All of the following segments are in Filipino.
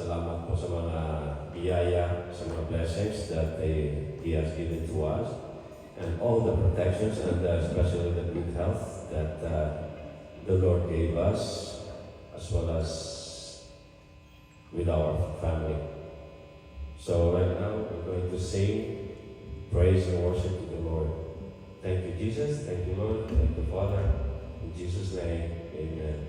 salamat po sa mga biyaya, sa mga blessings that He has given to us, and all the protections, and especially the good health that the Lord gave us, as well as with our family. So right now, we're going to sing praise and worship to the Lord. Thank you, Jesus. Thank you, Lord. Thank you, Father. In Jesus' name, amen.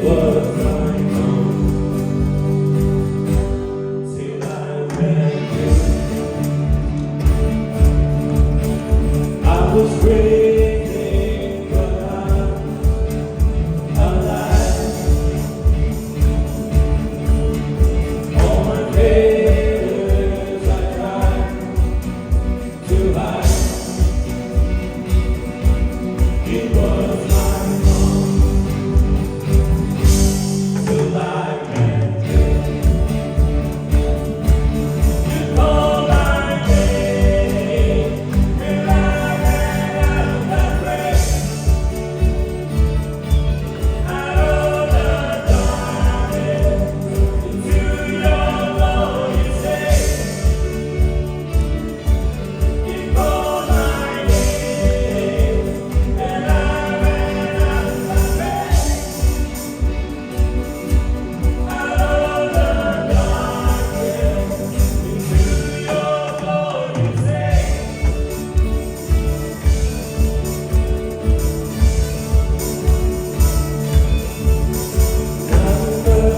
was my own. Till I met you, I was breathing, but I'm alive. All my failures I tried to hide. It was my fault till I met you. You called my name, and I ran out of breath. Out of the darkness, into your glorious day. You called my name, and I ran out of breath. Out of the darkness, into your glorious day.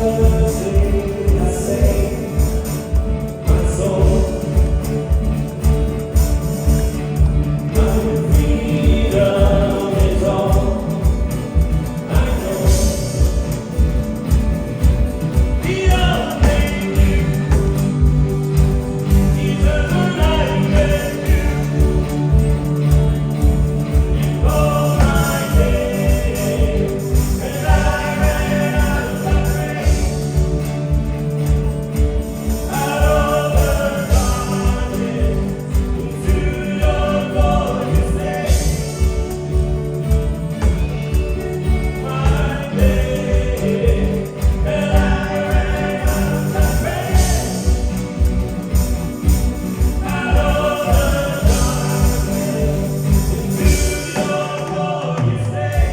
Nothing I say, my soul, my freedom is all I know. The only you, eternal life with you. You call my name, and I ran out of breath. Out of the darkness, into your glorious day. My day, and I ran out of breath. Out of the darkness, into your glorious day.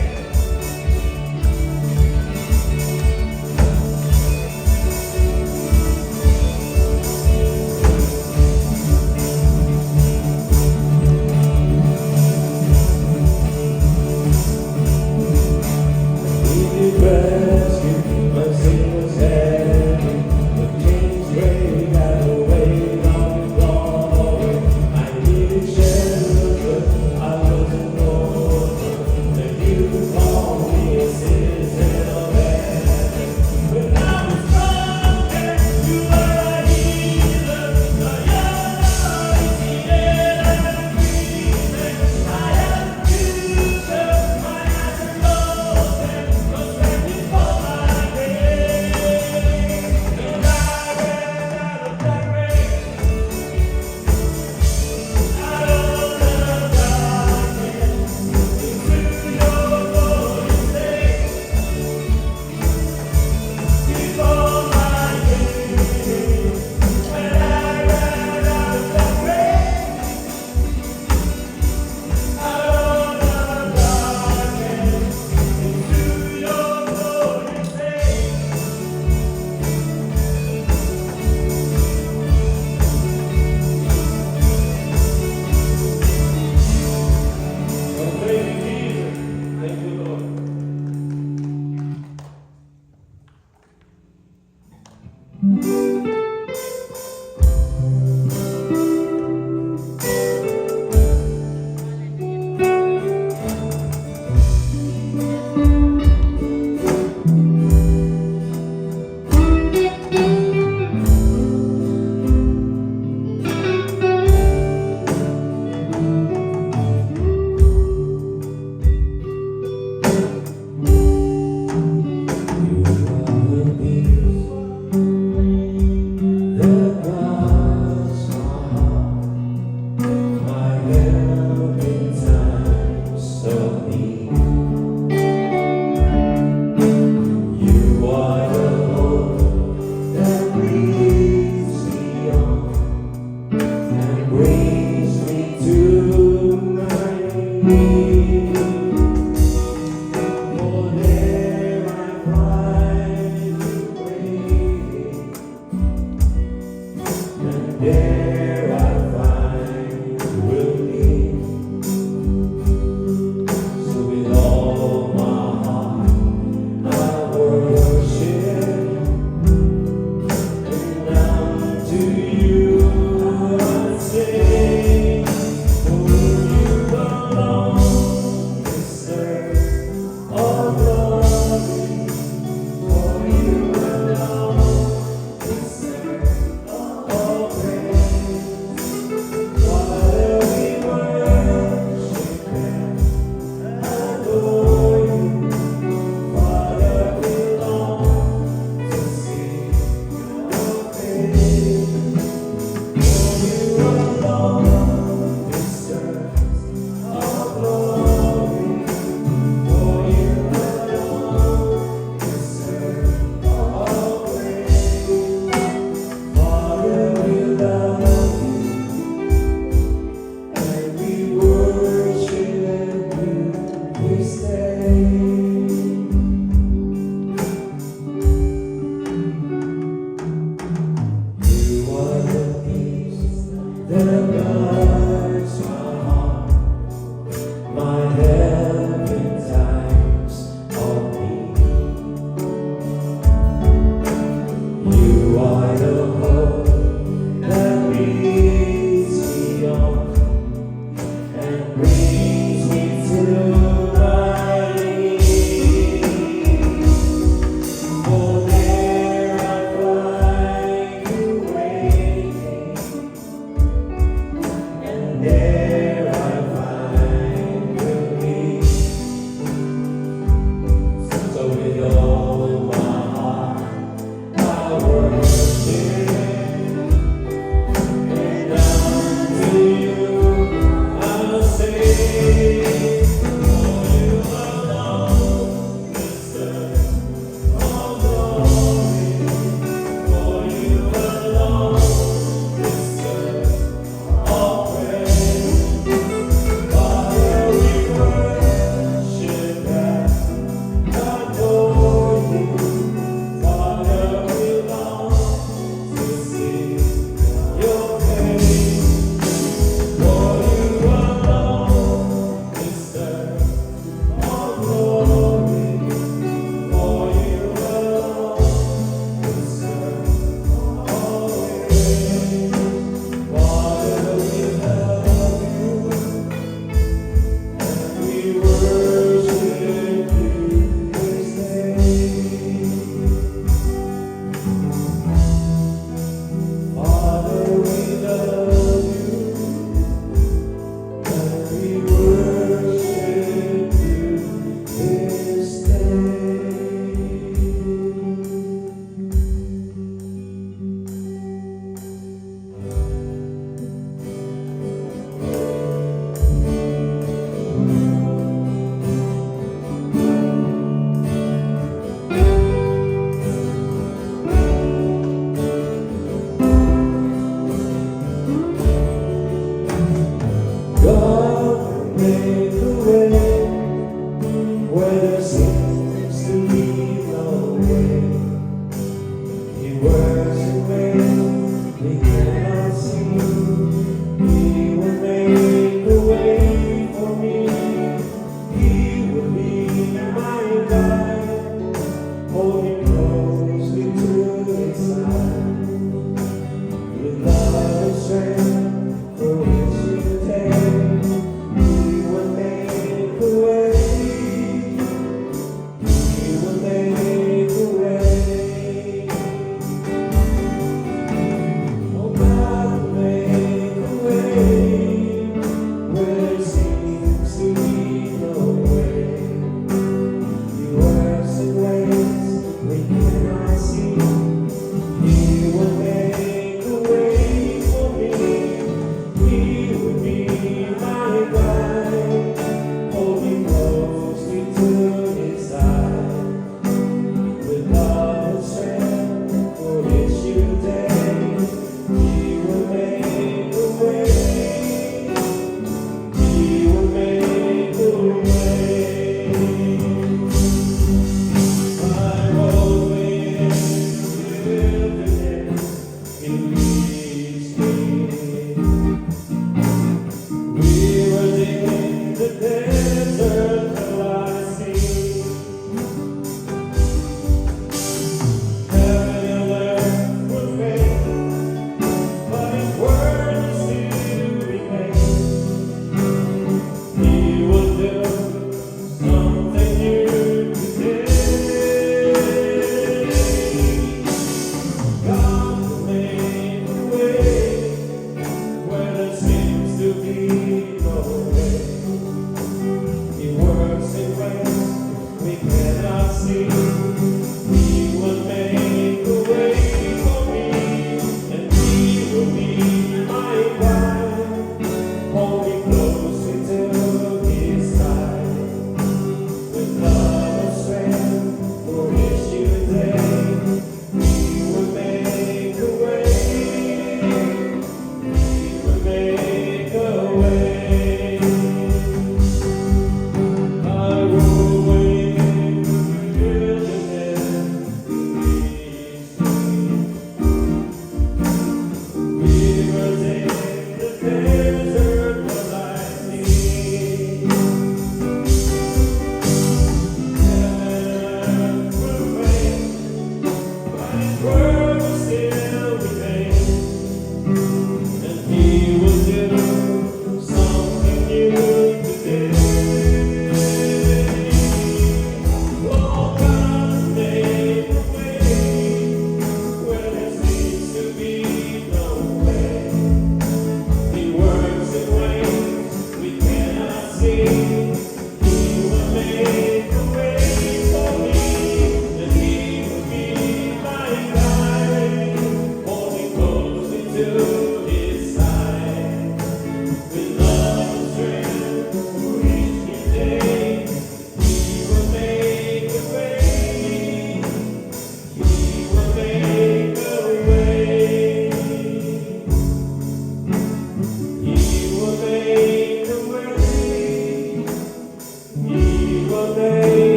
Needed rescue, my sin was heavy. The chains break, I away, long gone away. I needed shelter, I wasn't orphan. Then you called me a citizen of heaven. When I was broken, you were a healer. Now your love is needed and breathing. I am future, my eyes are open. Was standing for my grace, and I ran out of that race. Out of the darkness, into your glorious day. You called my name, and I ran out of that race. Out of the darkness, into your glorious day. Oh, thank you, Jesus. Thank you, Lord. You are the peace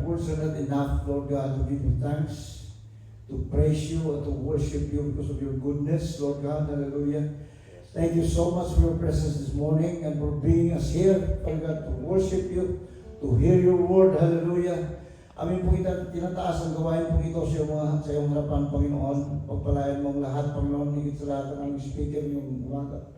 words are not enough, Lord God, to give you thanks, to praise you, and to worship you because of your goodness, Lord God. Hallelujah. Thank you so much for your presence this morning and for bringing us here, Father God, to worship you, to hear your word. Hallelujah. Amin po kita tinataas ang gawain po ito sa iyong harapan, Panginoon. Pagpalain mong lahat, Panginoon, higit sa lahat ng aming speaker, yung umaga.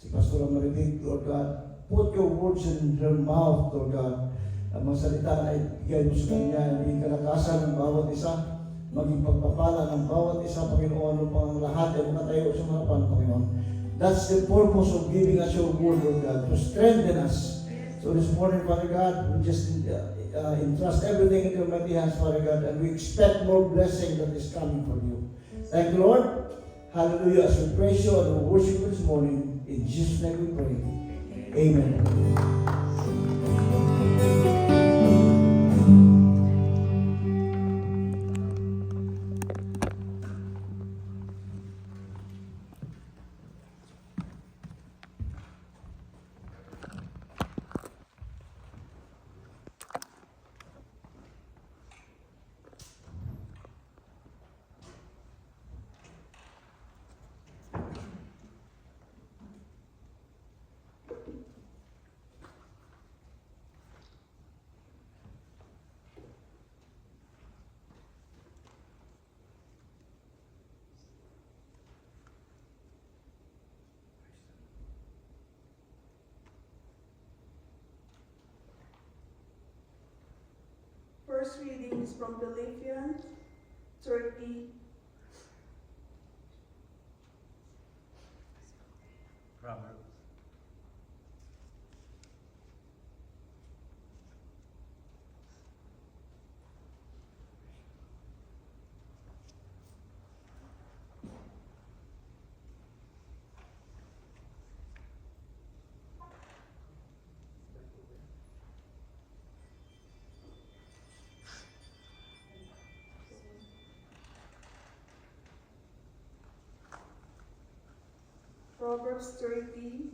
Si Pastor Marivic, Lord God. Put your words in her mouth, Lord God. Ang mga salita na ibigay mo sa kanya, maging kalakasan ng bawat isa, maging pagpapala ng bawat isa, Panginoon, upang ang lahat ay makatayo sa harapan, Panginoon. That's the purpose of giving us your word, Lord God, to strengthen us. So this morning, Father God, we just entrust everything in your mighty hands, Father God, and we expect more blessing that is coming from you. Thank you, Lord. Hallelujah. As we praise you and we worship you this morning, in Jesus' name we pray. Amen. First reading is from Philippians 30. Proverbs. Proverbs 30,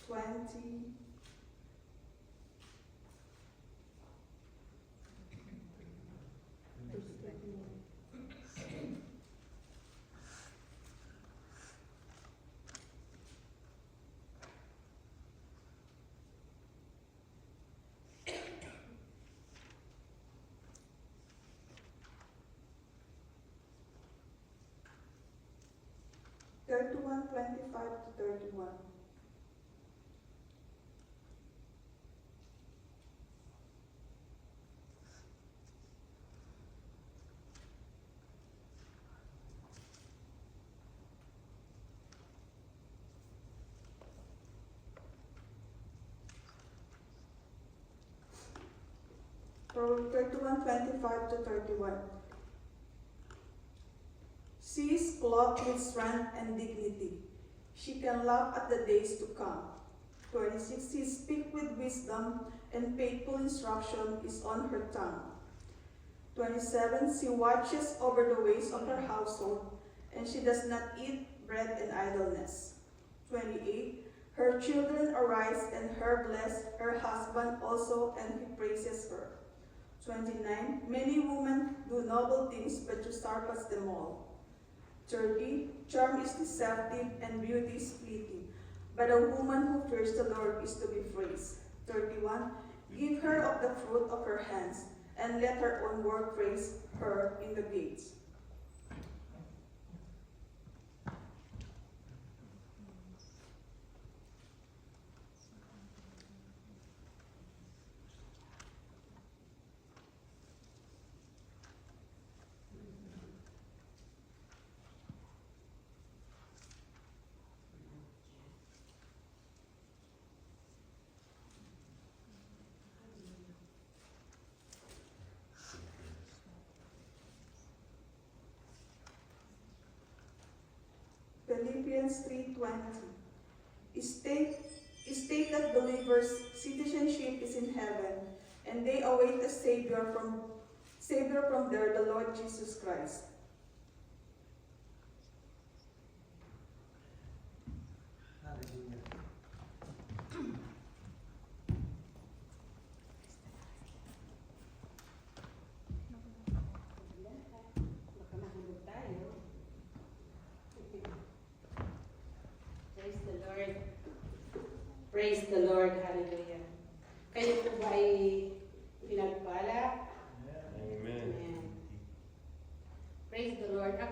20, verse 31. Thirty-one, 25 to 31. Proverbs 31, 25 to 31. She is clothed with strength and dignity. She can laugh at the days to come. 26. She speaks with wisdom, and faithful instruction is on her tongue. 27. She watches over the ways of her household, and she does not eat bread in idleness. 28. Her children arise and her bless, her husband also, and he praises her. 29. Many women do noble things, but you surpass them all. 30. Charm is deceptive and beauty is fleeting, but a woman who fears the Lord is to be praised. 31. Give her of the fruit of her hands, and let her own work praise her in the gates. Philippians 3:20. State that believers' citizenship is in heaven, and they await a Savior from there, the Lord Jesus Christ. Hallelujah.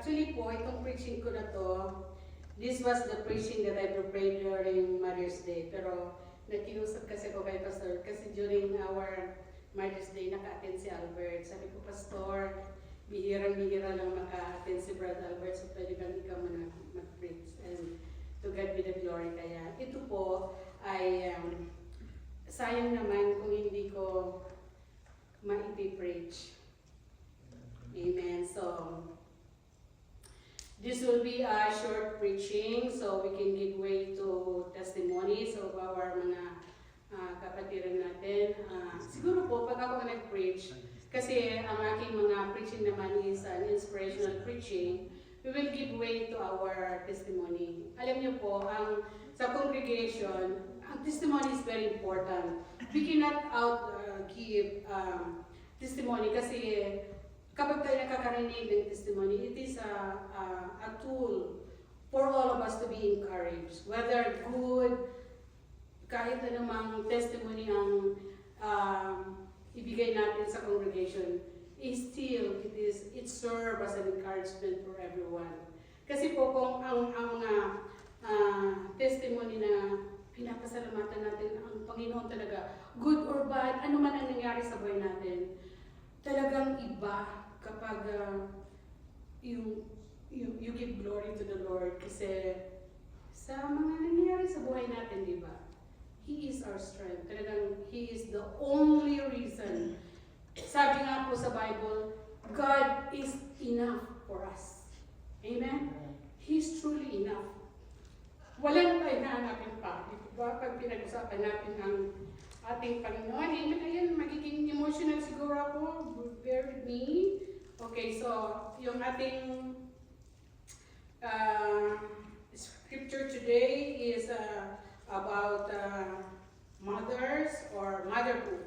Actually po, itong preaching ko na to, this was the preaching that I prepared during Mother's Day. Pero nakiusap kasi ako kay Pastor kasi during our Mother's Day naka-attend si Albert. Sabi ko, Pastor, bihirang-bihira lang maka-attend si Brother Albert, so pwede bang ikaw muna mag-preach? And to God be the glory. Kaya ito po ay sayang naman kung hindi ko ma-preach. Amen. So, this will be a short preaching so we can give way to testimonies of our mga kapatiran natin. Siguro po, pag ako nag-preach, kasi ang aking mga preaching naman is an inspirational preaching, we will give way to our testimony. Alam niyo po, sa congregation, ang testimony is very important. We cannot give testimony kasi kapag tayo nakakarinig ng testimony, it is a tool for all of us to be encouraged. Whether good, kahit anumang testimony ang ibigay natin sa congregation, it serves as an encouragement for everyone. Kasi po kung ang mga testimony na pinapasalamatan natin ang Panginoon talaga, good or bad, ano man ang nangyari sa buhay natin, talagang iba kapag you give glory to the Lord kasi sa mga nangyayari sa buhay natin, di ba? He is our strength. Talagang He is the only reason. Sabi nga po sa Bible, God is enough for us. Amen? He's truly enough. Walang tayo nahanapin pa. Di ba? Pag pinag-usapan natin ang ating Panginoon, ayan, magiging emotional siguro ako. Bear with me. Okay, so yung ating scripture today is about mothers or motherhood.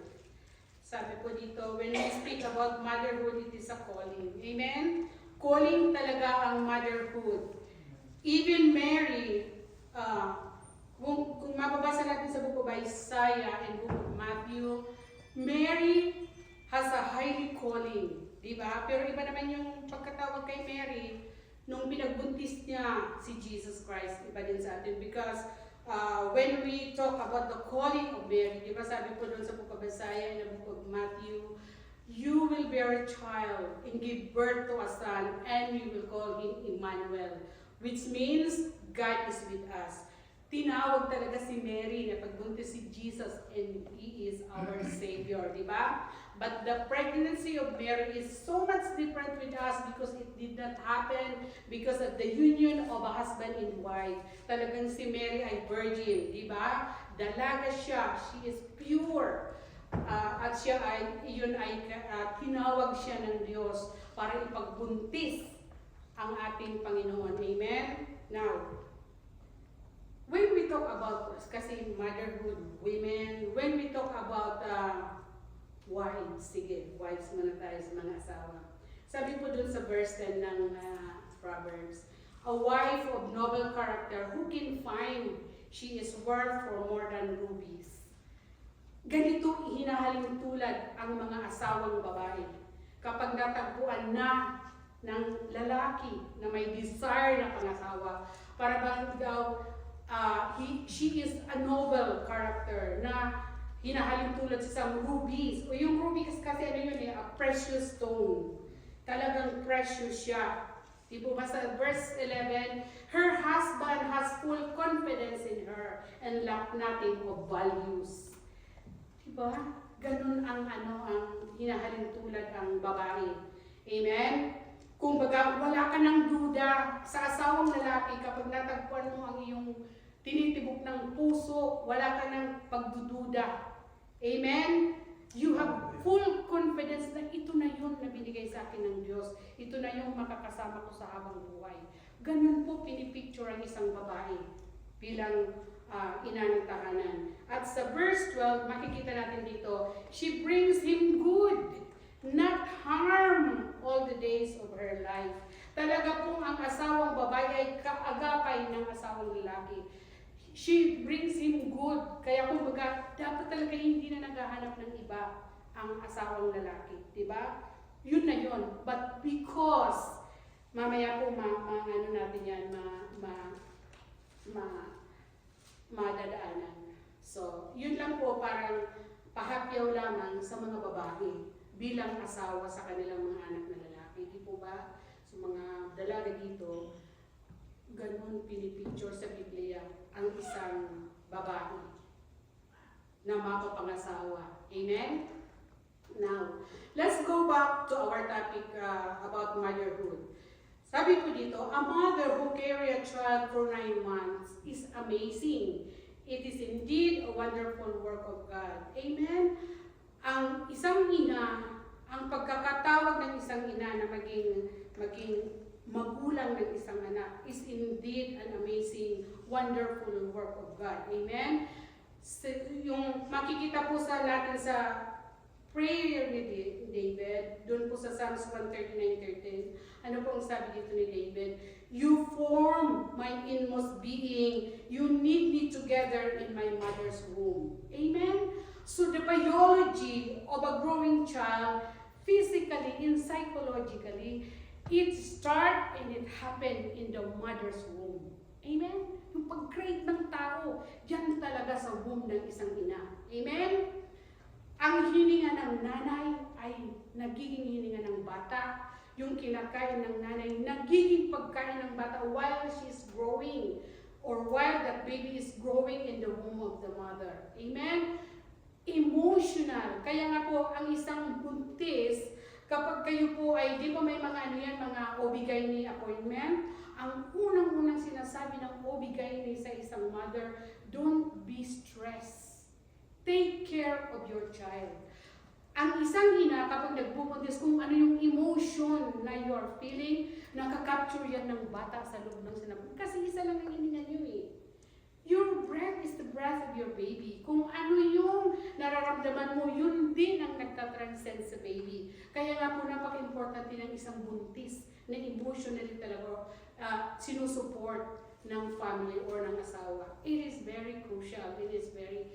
Sabi po dito, when we speak about motherhood, it is a calling. Amen? Calling talaga ang motherhood. Even Mary, kung mababasa natin sa book of Isaiah and book of Matthew, Mary has a highly calling. Diba? Pero iba naman yung pagkatawag kay Mary nung pinagbuntis niya si Jesus Christ. Iba din sa atin. Because when we talk about the calling of Mary, diba sabi po doon sa book of Isaiah and the book of Matthew, you will bear a child and give birth to a son and you will call him Emmanuel, which means God is with us. Tinawag talaga si Mary na pagbuntis si Jesus and He is our Savior, di ba? But the pregnancy of Mary is so much different with us because it did not happen because of the union of a husband and wife. Talagang si Mary ay virgin, di ba? Dalaga siya, she is pure. At siya ay, tinawag siya ng Diyos para ipagbuntis ang ating Panginoon. Amen? Now, when we talk about, kasi motherhood, women, when we talk about wives, sige, wives muna tayo sa mga asawa. Sabi po dun sa verse 10 ng Proverbs, a wife of noble character, who can find she is worth for more than rubies. Ganito hinahaling tulad ang mga asawang babae. Kapag natagpuan na ng lalaki na may desire na pangasawa, para bang daw she is a noble character na hinahalin tulad sa isang rubies. O yung rubies kasi ano yun a precious stone. Talagang precious siya. Diba ba sa verse 11, her husband has full confidence in her and lack nothing of values. Diba? Ganun ang ang hinahalin tulad ang babae. Amen? Kung baga, wala ka ng duda sa asawang lalaki kapag natagpuan mo ang iyong tinitibok ng puso, wala ka ng pagdududa. Amen? You have full confidence na ito na yun na binigay sa akin ng Diyos. Ito na yung makakasama ko sa habang buhay. Ganun po pinipicture ang isang babae bilang ina ng tahanan. At sa verse 12, makikita natin dito, she brings him good, not harm all the days of her life. Talaga pong ang asawang babae ay kaagapay ng asawang lalaki. She brings him good. Kaya kumbaga, dapat talaga hindi na naghahanap ng iba ang asawang lalaki. Diba? Yun na yun. But because mamaya po ano natin yan, madadaanan. So, yun lang po, parang pahapyaw lamang sa mga babae bilang asawa sa kanilang mga anak na lalaki. Di po ba? So, mga dalaga dito, ganun pinipicture sa Biblia ang isang babae na mapapangasawa. Amen? Now, let's go back to our topic about motherhood. Sabi po dito, a mother who carry a child for 9 months is amazing. It is indeed a wonderful work of God. Amen? Ang isang ina, ang pagkakatawag ng isang ina na maging magulang ng isang anak is indeed an amazing, wonderful work of God. Amen? So, yung makikita po sa natin sa prayer ni David, doon po sa Psalms 139:13, ano po ang sabi dito ni David? You form my inmost being. You knit me together in my mother's womb. Amen? So the biology of a growing child, physically and psychologically, it starts and it happened in the mother's womb. Amen? Yung pag-create ng tao, diyan talaga sa womb ng isang ina. Amen? Ang hininga ng nanay ay nagiging hininga ng bata. Yung kinakain ng nanay, nagiging pagkain ng bata while she's growing or while that baby is growing in the womb of the mother. Amen? Emotional. Kaya nga po, ang isang buntis, kapag kayo po ay, di ba may mga ano yan, mga OB-GYN appointment, ang unang-unang sinasabi ng OB-GYN sa isang mother, don't be stressed. Take care of your child. Ang isang ina, kapag nagbubuntis, kung ano yung emotion na you are feeling, nakakapture yan ng bata sa loob ng sinapon. Kasi isa lang ang hininga nyo eh. Your breath is the breath of your baby. Kung ano yung nararamdaman mo, yun din ang nagtatranscend sa baby. Kaya nga po napaka-importante ng isang buntis na emotionally talaga sinusupport ng family or ng asawa. It is very crucial. It is very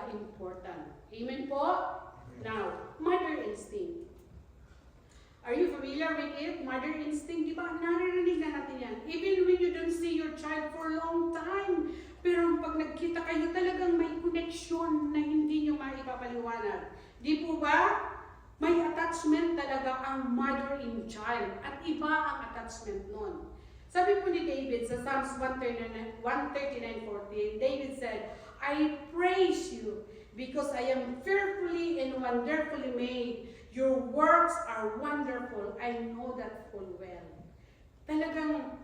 important. Amen po? Now, mother instinct. Are you familiar with it? Mother instinct, di ba? Naririnig na natin yan. Even when you don't see your child for a long time, pero pag nagkita kayo, talagang may connection na hindi nyo maipapaliwanag. Di po ba? May attachment talaga ang mother in child. At iba ang attachment nun. Sabi po ni David sa Psalms 139:14, David said, I praise you because I am fearfully and wonderfully made. Your works are wonderful. I know that full well. Talagang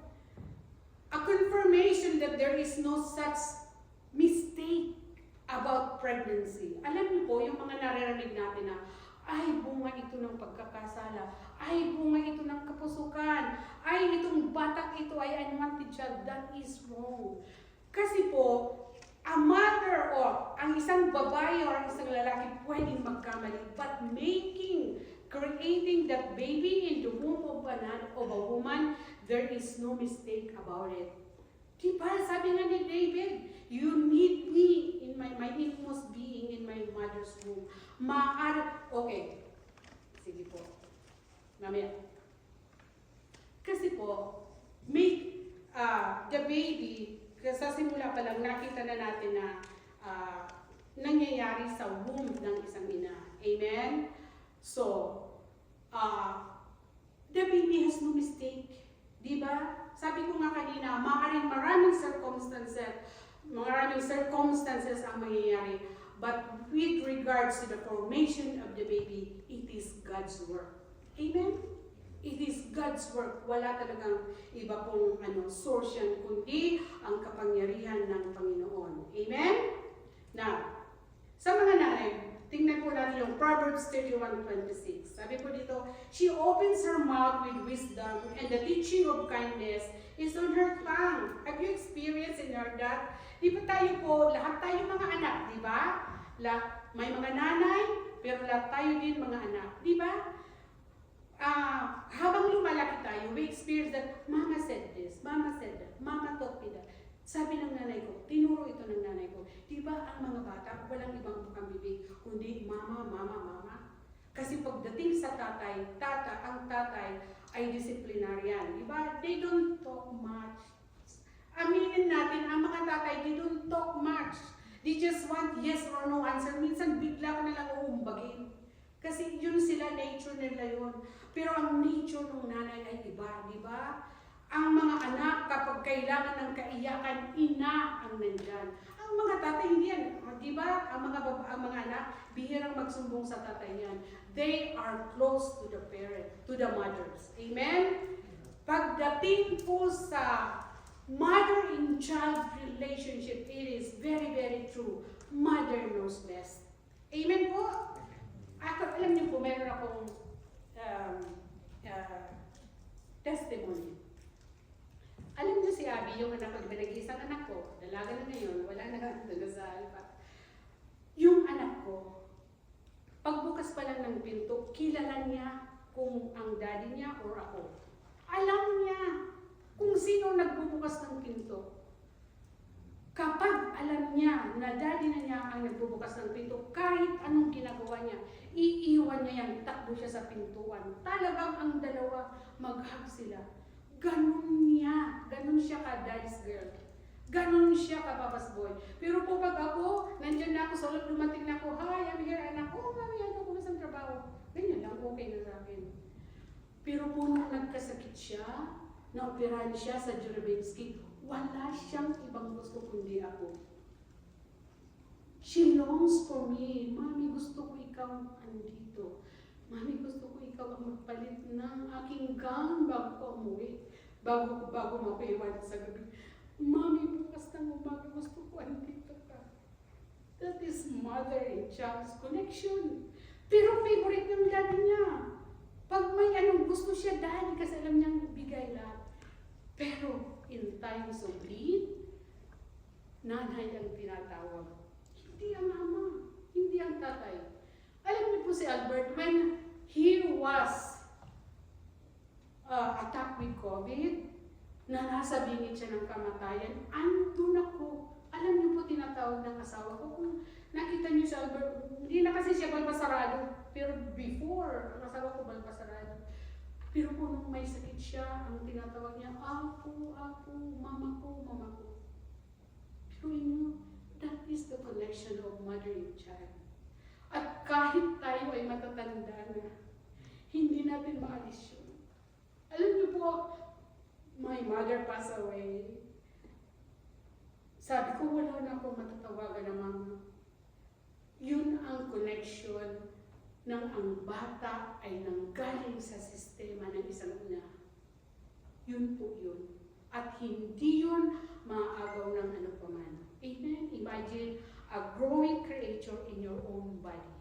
a confirmation that there is no such mistake about pregnancy. Alam niyo po, yung mga naririnig natin na, ay, bunga ito ng pagkakasala. Ay, bunga ito ng kapusukan. Ay, itong batang ito ay unwanted child. That is wrong. Kasi po, a mother or ang isang babae or ang isang lalaki pwedeng magkamali, but creating that baby in the womb of a woman, there is no mistake about it. Diba? Sabi nga ni David, you need me in my inmost being in my mother's womb. Okay. Sige po. Mamaya. Kasi po, the baby, sa simula pa lang, nakita na natin na nangyayari sa womb ng isang ina. Amen? So, the baby has no mistake. Diba? Sabi ko nga kanina, maraming circumstances ang mangyayari. But with regards to the formation of the baby, it is God's work. Amen? It is God's work. Wala talagang iba pong source yan, kundi ang kapangyarihan ng Panginoon. Amen? Now, sa mga nanay, tingnan po natin yung Proverbs 31:26. Sabi po dito, she opens her mouth with wisdom and the teaching of kindness is on her tongue. Have you experienced and heard that? Di ba tayo po, lahat tayo mga anak, di ba? May mga nanay, pero lahat tayo din mga anak, di ba? Habang lumalaki tayo, we experience that, Mama said this, Mama said that, Mama taught me that. Sabi ng nanay ko, tinuro ito ng nanay ko, di ba ang mga bata, walang ibang bukang bibig, kundi mama, mama, mama. Kasi pagdating sa tatay, ang tatay ay disciplinarian. Diba? They don't talk much. Aminin natin, ang mga tatay, they don't talk much. They just want yes or no answer. Minsan bigla ka na lang uumbagin. Kasi yun sila, nature nila yun. Pero ang nature ng nanay ay iba, di ba? Ang mga anak, kapag kailangan ng kaiyakan, ina ang nandyan. Ang mga tatay, hindi yan. Di ba? Ang mga anak, bihirang magsumbong sa tatay yan. They are close to the parent, to the mothers. Amen? Pagdating po sa mother and child relationship, it is very, very true. Mother knows best. Amen po? Ako, alam niyo po, meron akong testimony. Alam niyo si Abby, yung anak ko, nag-iisang anak ko, dalaga na ngayon, wala na sa alpa. Yung anak ko, pagbukas pa lang ng pinto, kilala niya kung ang daddy niya or ako. Alam niya kung sino nagbubukas ng pinto. Kapag alam niya na daddy na niya ang nagbubukas ng pinto, kahit anong ginagawa niya, iiwan niya yan, takbo siya sa pintuan. Talagang ang dalawa, mag-hug sila. Ganun niya. Ganun siya ka daddy's girl. Ganun siya ka papa's boy. Pero po pag ako, nandiyan na ako sa loob, dumating na ako, hi, I'm here, anak ko, mami, ano, kumusta ang trabaho? Ganyan lang, okay na sa akin. Pero po nung nagkasakit siya, na-operahan siya sa Jurabinsky, wala siyang ibang gusto kundi ako. She longs for me. Mami, gusto ko ikaw andito. Mami, gusto ko ikaw ang magpalit ng aking gown bago ko umuwi. Bago mo ko iwan sa gabi. Mami, bukas ng umaga, gusto ko andito ka. That is mother and child's connection. Pero favorite ng daddy niya. Pag may anong gusto siya, daddy, kasi alam niyang bigay lahat. Pero in times of need, nanay ang tinatawag. Hindi ang ama, hindi ang tatay. Alam niyo po si Albert, when he was attacked with COVID, na nasa bingit siya ng kamatayan, andun ako. Alam niyo po, tinatawag ng asawa ko. Kung nakita niyo si Albert, hindi na kasi siya balbasarado, pero before, ang asawa ko balbasarado. Pero po nung may sakit siya, ang tinatawag niya, ako, mama ko. Pero inyo, that is the connection of mother and child. At kahit tayo ay matatanda na, hindi natin maalis yun. Alam niyo po, my mother passed away. Sabi ko, wala na akong matatawagan na mama. Yun ang connection ng ang bata ay nanggaling sa sistema ng isang ina. Yun po yun. At hindi yun maaagaw ng ano pa man. Amen? Imagine a growing creature in your own body.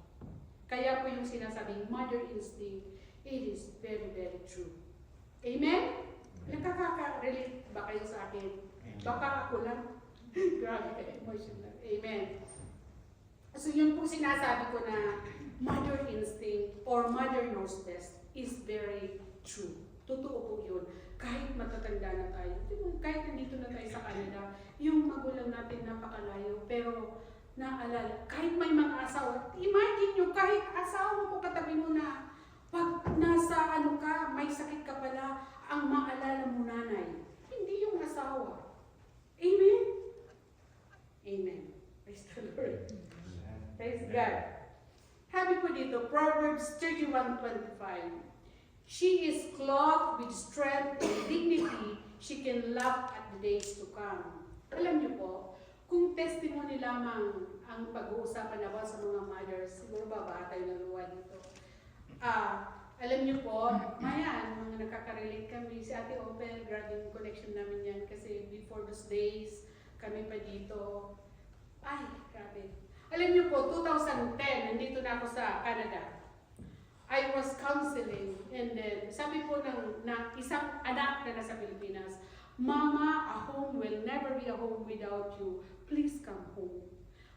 Kaya po yung sinasabing mother instinct, it is very, very true. Amen? Nakaka-relate ba kayo sa akin? Baka ako lang. Grabe ka, emotional. Amen. So yun po sinasabi ko na mother instinct or mother knows best is very true. Totoo po yun. Kahit matatanda na tayo, kahit nandito na tayo sa Canada, yung magulang natin napakalayo, pero naalala, kahit may mga asawa, imagine nyo, kahit asawa mo katabi mo na, pag nasa ano ka, may sakit ka pala, ang maalala mo nanay, hindi yung asawa. Amen? Amen. Praise the Lord. Praise God. Happy po dito, Proverbs 31:25. She is clothed with strength and dignity. She can laugh at the days to come. Alam niyo po, kung testimony lamang ang pag-uusapan na ba sa mga mothers, siguro ba tayo naluwa dito. Alam niyo po, mayan, mga nakaka-relate kami. Si Ate Opel, grabe yung connection namin yan kasi before those days, kami pa dito. Ay, grabe. Alam niyo po, 2010, nandito na ako sa Canada. I was counseling and then sabi po ng isang anak na nasa Pilipinas, Mama, a home will never be a home without you. Please come home.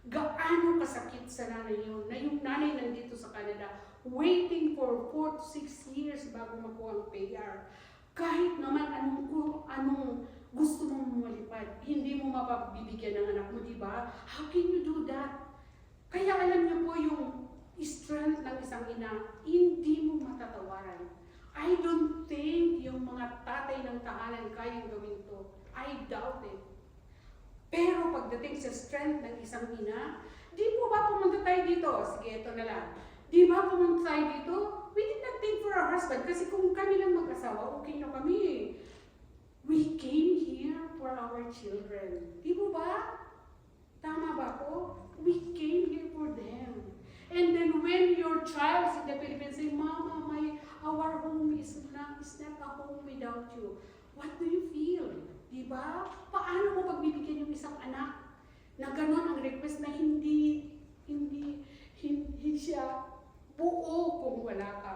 Gaano kasakit sa nanay yun, na yung nanay nandito sa Canada, waiting for 4 to 6 years bago makuha ang PR. Kahit naman anong gusto mong malipad, hindi mo mapabibigyan ng anak mo, di ba? How can you do that? Kaya alam niyo po yung strength ng isang ina, hindi mo matatawaran. I don't think yung mga tatay ng tahanan kayang gawin to? I doubt it. Pero pagdating sa strength ng isang ina, di po ba pumunta tayo dito? Sige, ito na lang. Di ba pumunta tayo dito? We did not think for our husband kasi kung kami lang mag-asawa, okay na kami. We came here for our children. Di po ba? Tama ba po? We came here for them. And then when your child in the Philippines say, Mama, our home is not a home without you. What do you feel? Diba? Paano mo pagbibigyan yung isang anak na gano'n ang request na hindi siya buo kung wala ka.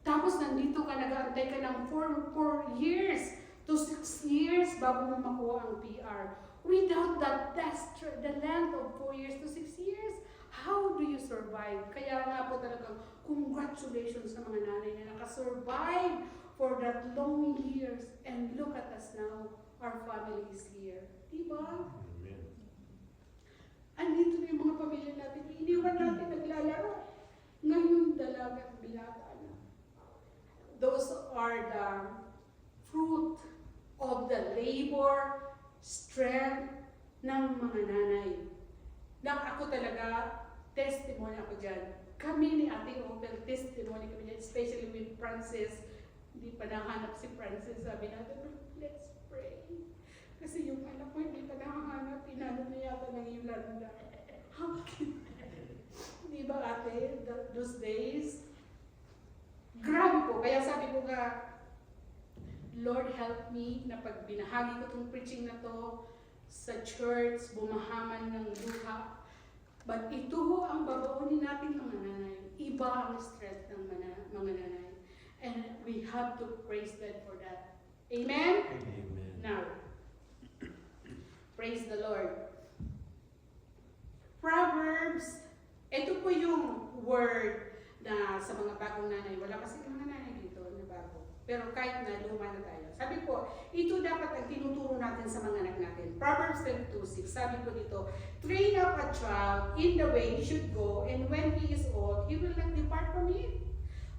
Tapos nandito ka, nag-aantay ka ng 4 years to 6 years bago mo makuha ang PR. Without the length of 4 years to 6 years, how do you survive? Kaya nga po talagang congratulations sa mga nanay na nakasurvive for that long years. And look at us now, our family is here. Diba? Andito na yung mga pamilya natin. Iniwan natin naglalaro. Ngayon dalaga at binata na. Those are the fruit of the labor, strength ng mga nanay. Na ako talaga, testimony ako dyan. Kami ni Ate Opel, testimony kami dyan, especially with Francis. Hindi pa nahanap si Francis. Sabi natin, let's pray. Kasi yung anak ko hindi pa nahanap, pinano na yata ng Yolanda. Di ba ate, those days? Grabe po, kaya sabi ko nga, Lord help me na pag binahagi ko itong preaching na to sa church, bumahaman ng luha. But ito ho ang babaunin natin mga nanay. Iba ang strength ng mga nanay. And we have to praise God for that. Amen? Amen. Now, praise the Lord. Proverbs, ito po yung word na sa mga bagong nanay. Wala kasi mga nanay dito na bago. Pero kahit na luma na tayo. Sabi po, ito dapat ang tinuturo natin sa mga anak natin. Proverbs 22:6, sabi po dito, train up a child in the way he should go, and when he is old, he will not depart from it.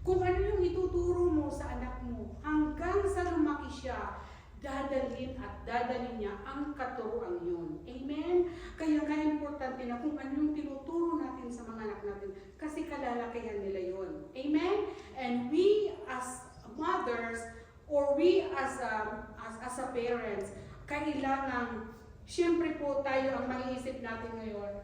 Kung ano yung ituturo mo sa anak mo, hanggang sa lumaki siya, dadalhin at dadalhin niya ang katuruan yun. Amen? Kaya importante na kung ano yung tinuturo natin sa mga anak natin, kasi kalalakihan nila yun. Amen? And we as mothers, or we as a parents, kailangan, siyempre po tayo ang mag-iisip natin ngayon,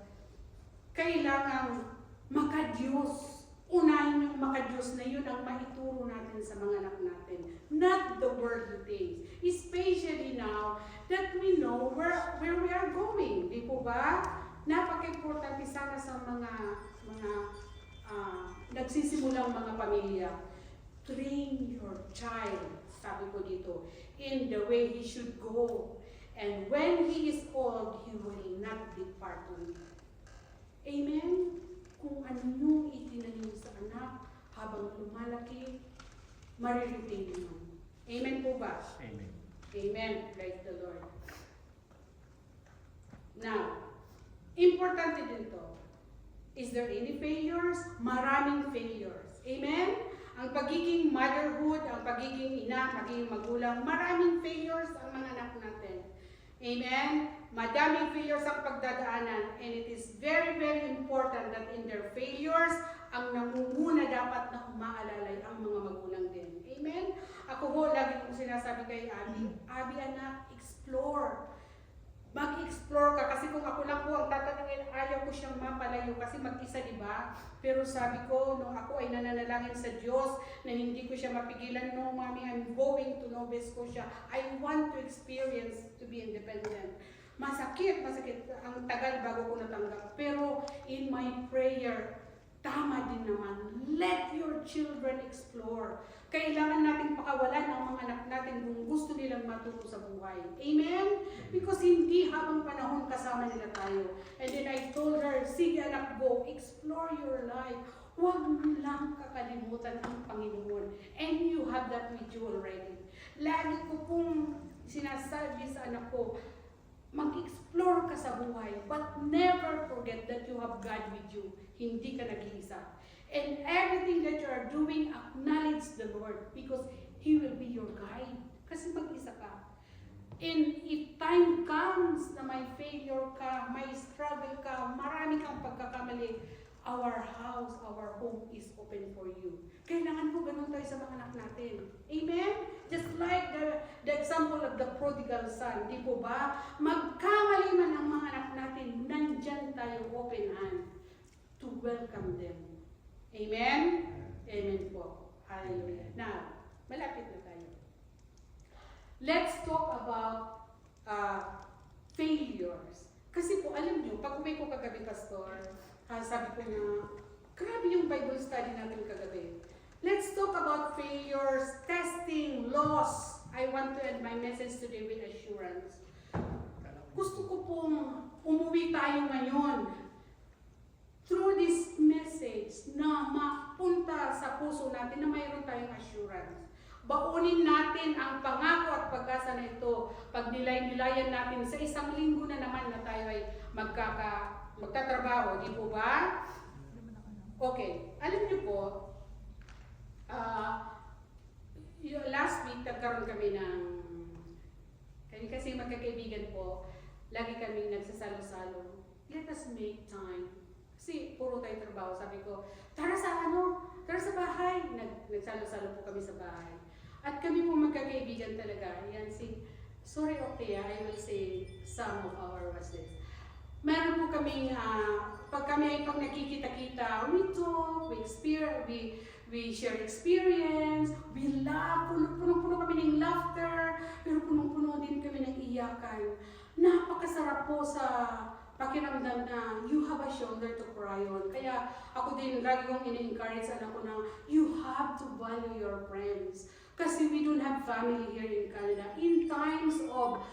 kailangan maka-Diyos. Unahin yung maka-Diyos na yun ang maituro natin sa mga anak natin. Not the worldly things. Especially now that we know where we are going. Di po ba? Napaka-importante sana sa mga nagsisimulang mga pamilya. Train your child, sabi ko dito, in the way he should go. And when he is old, he will not depart from it. Amen? Kung ano yung itinanim sa anak habang lumalaki, mariretain mo. Amen po ba? Amen. Amen. Praise the Lord. Now, importante din to. Is there any failures? Maraming failures. Amen? Ang pagiging motherhood, ang pagiging ina, pagiging magulang, maraming failures ang mga anak natin. Amen? Madaming failures ang pagdadaanan, and it is very, very important that in their failures, ang namumuna dapat na umaalalay ang mga magulang din. Amen? Ako ho, lagi kong sinasabi kay Abby, Abby anak, explore. Mag-explore ka, kasi kung ako lang po ang tatanungin, ayaw ko siyang mapalayo kasi mag-isa, di ba? Pero sabi ko, nung ako ay nananalangin sa Diyos na hindi ko siya mapigilan, no, Mommy, I'm going to Nova Scotia. I want to experience to be independent. Masakit. Ang tagal bago ko natanggap. Pero in my prayer, tama din naman. Let your children explore. Kailangan natin pakawalan ang mga anak natin kung gusto nilang matuto sa buhay. Amen? Because hindi habang panahon kasama nila tayo. And then I told her, sige anak, go, explore your life. Huwag mo lang kakalimutan ang Panginoon. And you have that with you already. Lagi ko pong sinasabi sa anak ko, mag-explore ka sa buhay, but never forget that you have God with you. Hindi ka nag-iisa. And everything that you are doing, acknowledge besides the Lord because He will be your guide. Kasi mag-isa ka. And if time comes na may failure ka, may struggle ka, marami kang pagkakamali, our house, our home is open for you. Kailangan po ganun tayo sa mga anak natin. Amen? Just like the example of the prodigal son, di po ba? Magkamali man ang mga anak natin, nandyan tayo open hand to welcome them. Amen? Amen po. Hallelujah. Now, malapit na tayo. Let's talk about failures. Kasi po, alam nyo, pag uwi ko kagabi, Pastor, sabi ko na, grabe yung Bible study natin kagabi. Let's talk about failures, testing, loss. I want to end my message today with assurance. Gusto ko pong umuwi tayo ngayon through this message na mapunta sa puso natin na mayroon tayong assurance. Baunin natin ang pangako at pag-asa na ito. Pag nilay-nilayan natin sa isang linggo na naman na tayo ay magtatrabaho, di po ba? Okay, alam niyo po, last week nagkaroon kami kasi magkakaibigan po, lagi kami nagsasalo-salo. Let us make time. Kasi puro tayo trabaho. Sabi ko, tara sa bahay. Nagsalo-salo po kami sa bahay. At kami po magkakaibigan talaga. Yan sorry Octea, I will say some of our residents. Meron po kami, pag nakikita-kita, we talk, we share experience, we laugh, punong-puno kami ng laughter, pero punong-puno din kami ng iyakan. Napakasarap po sa pakiramdam na you have a shoulder to cry on. Kaya ako din, lagi kong ini-encourage anak ko na you have to value your friends. Kasi we don't have family here in Canada. In times of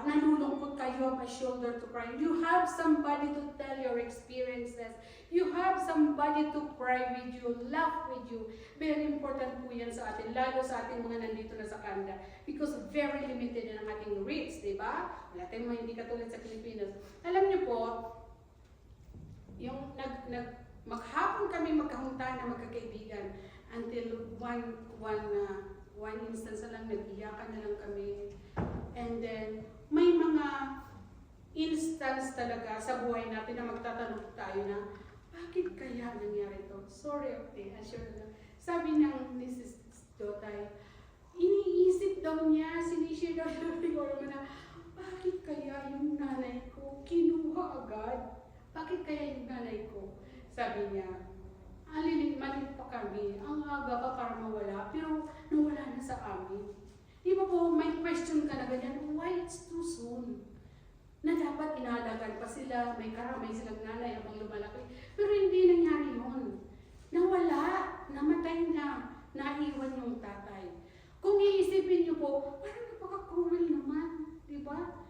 nalulungkot kayo, have a shoulder to cry. You have somebody to tell your experiences. You have somebody to cry with you, laugh with you. Very important po yan sa atin, lalo sa ating mga nandito na sa Canada. Because very limited na ang ating reach, di ba? Wala tayong mga hindi katulad sa Pilipinas. Alam niyo po, yung maghapon kami magkahuntahan na magkakaibigan until one instance na lang, nag-iyakan na lang kami. And then, may mga instance talaga sa buhay natin na magtatanong tayo na, bakit kaya nangyari ito? Sorry, okay, assure na. Sabi ng Mrs. Dotay, iniisip daw niya, sinishare daw niya na, bakit kaya yung nanay ko kinuha agad? Bakit kaya yung nanay ko? Sabi niya, maliit pa kami, ang aga pa para mawala, pero nawala na sa amin. Di ba po, may question ka na ganyan, why it's too soon? Na dapat inaalagaan pa sila, may karamay silang nanay habang lumalaki. Pero hindi nangyari yun. Nawala, namatay na, naiwan yung tatay. Kung iisipin niyo po, parang napaka-cruel naman, di ba?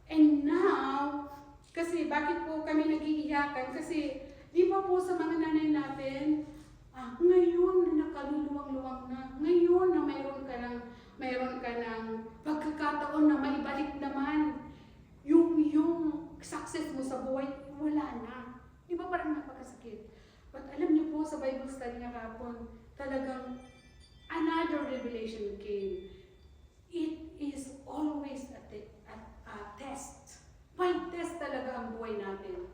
And now, kasi bakit po kami nag-iiyakan? Kasi di ba po sa mga nanay natin, ngayon na nakaluluwang-luwang na, ngayon na mayroon ka ng pagkakataon na maibalik naman yung success mo sa buhay, wala na. Di ba parang napakasakit? But alam niyo po sa Bible study na kapon, talagang another revelation came. It is always a test. May test talaga ang buhay natin.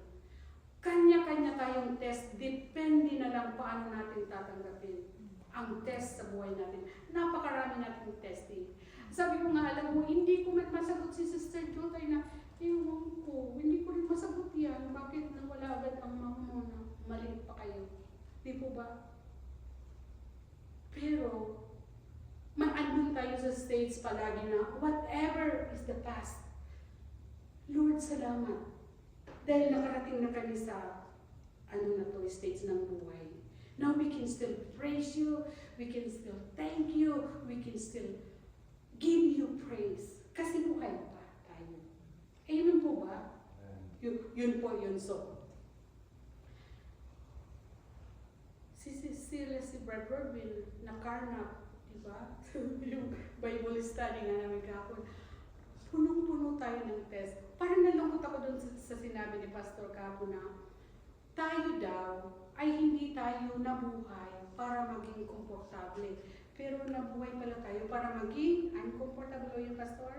Kanya-kanya tayong test, depende na lang paano natin tatanggapin ang test sa buhay natin. Napakarami nating testing. Sabi ko nga, alam mo, hindi ko man masagot si Sister Jotay na, ewan ko, hindi ko rin masagot yan. Bakit nawala agad ang mama mo na maliit pa kayo? Di po ba? Pero, andun tayo sa stage palagi na, whatever is the past, Lord, salamat. Dahil nakarating na kami sa stage ng buhay. Now we can still praise you, we can still thank you, we can still give you praise. Kasi buhay pa tayo. Amen po ba? Yun po yun. So, si Brad Robin, nakarnap, diba? Yung Bible study nga namin kahapon. Punong-puno tayo ng test. Parang nalungkot ako doon sa sinabi ni Pastor Capo na tayo daw ay hindi tayo nabuhay para maging komportable. Pero nabuhay pala tayo para maging uncomfortable, o yung pastor?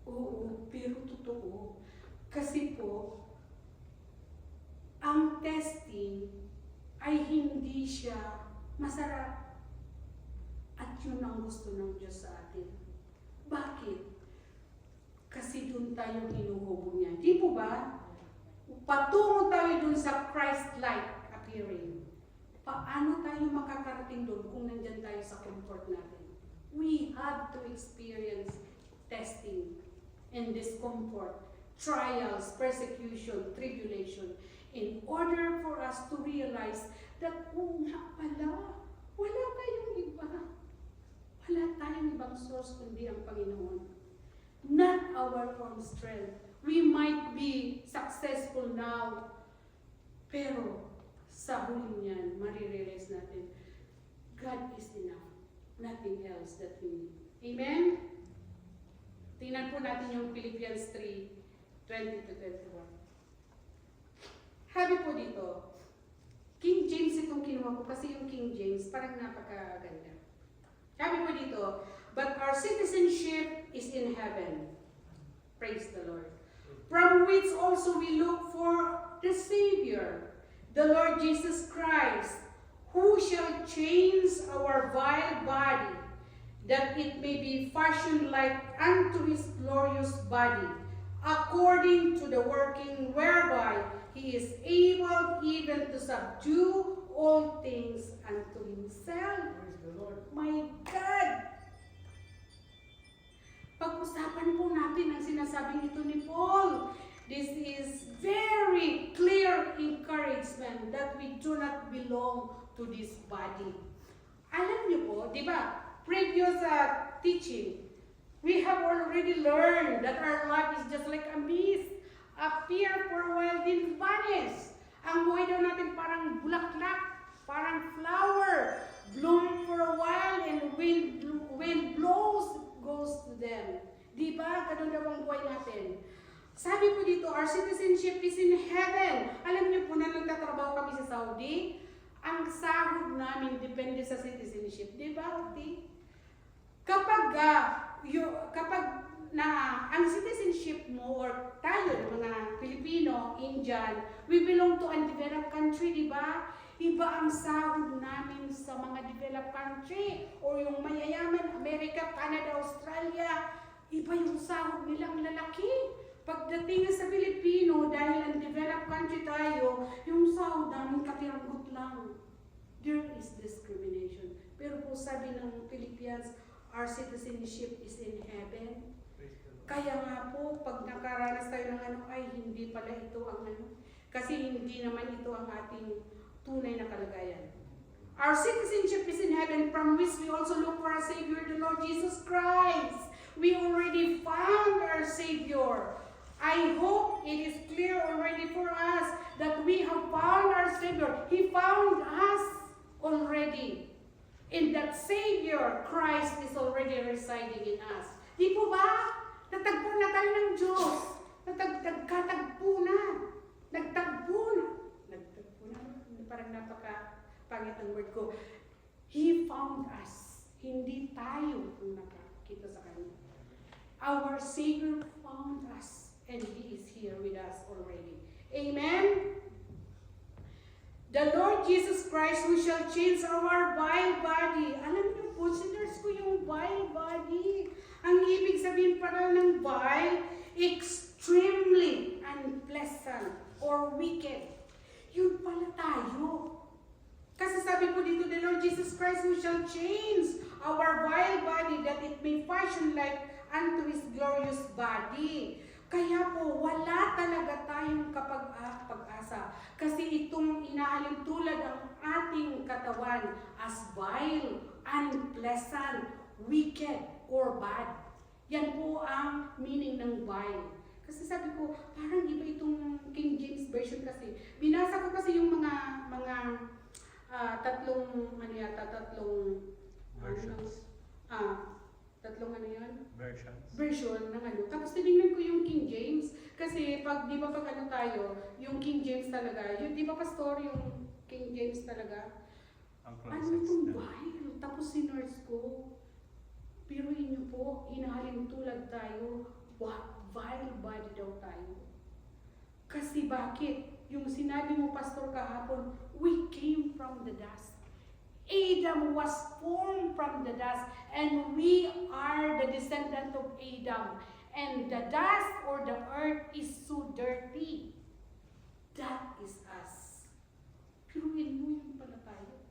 Oo, pero totoo. Kasi po, ang testing ay hindi siya masarap. At yun ang gusto ng Diyos sa atin. Bakit? Kasi doon tayo hinuhubog niya. Di po ba? Patungo tayo doon sa Christ-like appearing. Paano tayo makakarating doon kung nandyan tayo sa comfort natin? We have to experience testing and discomfort, trials, persecution, tribulation, in order for us to realize that, oh nga pala, wala tayong iba. Wala tayong ibang source kundi ang Panginoon. Not our own strength. We might be successful now, pero sa huli niyan, marirealize natin, God is enough. Nothing else that we need. Amen? Tingnan po natin yung Philippians 3:20-21. Habi po dito, King James itong kinuha ko kasi yung King James parang napakaganda. Habi po dito, but our citizenship is in heaven. Praise the Lord. From which also we look for the Savior, the Lord Jesus Christ, who shall change our vile body, that it may be fashioned like unto his glorious body, according to the working whereby he is able even to subdue all things unto himself. Praise the Lord. My God! Pag-usapan po natin ang sinasabing ito ni Paul. This is very clear encouragement that we do not belong to this body. Alam niyo po, di ba? Previous teaching, we have already learned that our life is just like a mist, appear for a while, then vanish. Ang buhay daw natin parang bulaklak, parang flower, bloom for a while, and wind blows, goes to them. Di ba? Ganun daw ang buhay natin. Sabi po dito, our citizenship is in heaven. Alam niyo po na nagtatrabaho kami sa Saudi, ang sahod namin depende sa citizenship. Di ba, Oti? Kapag ang citizenship mo or tayo, mga Pilipino, Indian, we belong to undeveloped country, di ba? Iba ang sahod namin sa mga developed country or yung mayayaman, Amerika, Canada, Australia, iba yung sahod nilang lalaki. Pagdating sa Pilipino, dahil ang developed country tayo, yung sahod namin kapiranggot lang. There is discrimination. Pero po sabi ng Philippians, our citizenship is in heaven. Kaya nga po, pag nakaranas tayo ng ano, ay hindi pala ito ang ano. Kasi hindi naman ito ang ating tunay na kalagayan. Our citizenship is in heaven, from which we also look for our Savior, the Lord Jesus Christ. We already found our Savior. I hope it is clear already for us that we have found our Savior. He found us already. And that Savior, Christ, is already residing in us. Di po ba? Natagpo na tayo ng Diyos. Nagkatagpo na. Nagtagpo na. Nagtagpo na. Parang napaka-pangit ang word ko. He found us. Hindi tayo ang nakakita sa Kanya. Our Savior found us. And He is here with us already. Amen? The Lord Jesus Christ who shall change our vile body. Alam niyo po, sinners ko yung vile body. Ang ibig sabihin pala ng vile, extremely unpleasant or wicked. Yun pala tayo. Kasi sabi po dito, the Lord Jesus Christ who shall change our vile body that it may fashion like unto His glorious body. Kaya po, wala talaga tayong pag-asa. Kasi itong inaalin tulad ang ating katawan as vile, unpleasant, wicked, or bad. Yan po ang meaning ng vile. Kasi sabi ko, parang iba itong King James Version kasi. Binasa ko kasi yung mga tatlong versions. Tatlong ano yun? Versions. Version ng ano. Tapos tinignan ko yung King James. Kasi pag, di ba pag ano tayo, yung King James talaga, yung di ba pastor, yung King James talaga. Ang Ano itong vile? Tapos sinners ko. Piruin niyo po, hinahalin tulad tayo. Vile body daw tayo. Kasi bakit? Yung sinabi mo, Pastor, kahapon, we came from the dust. Adam was formed from the dust, and we are the descendant of Adam. And the dust or the earth is so dirty. That is us. Piruin mo yun pala tayo.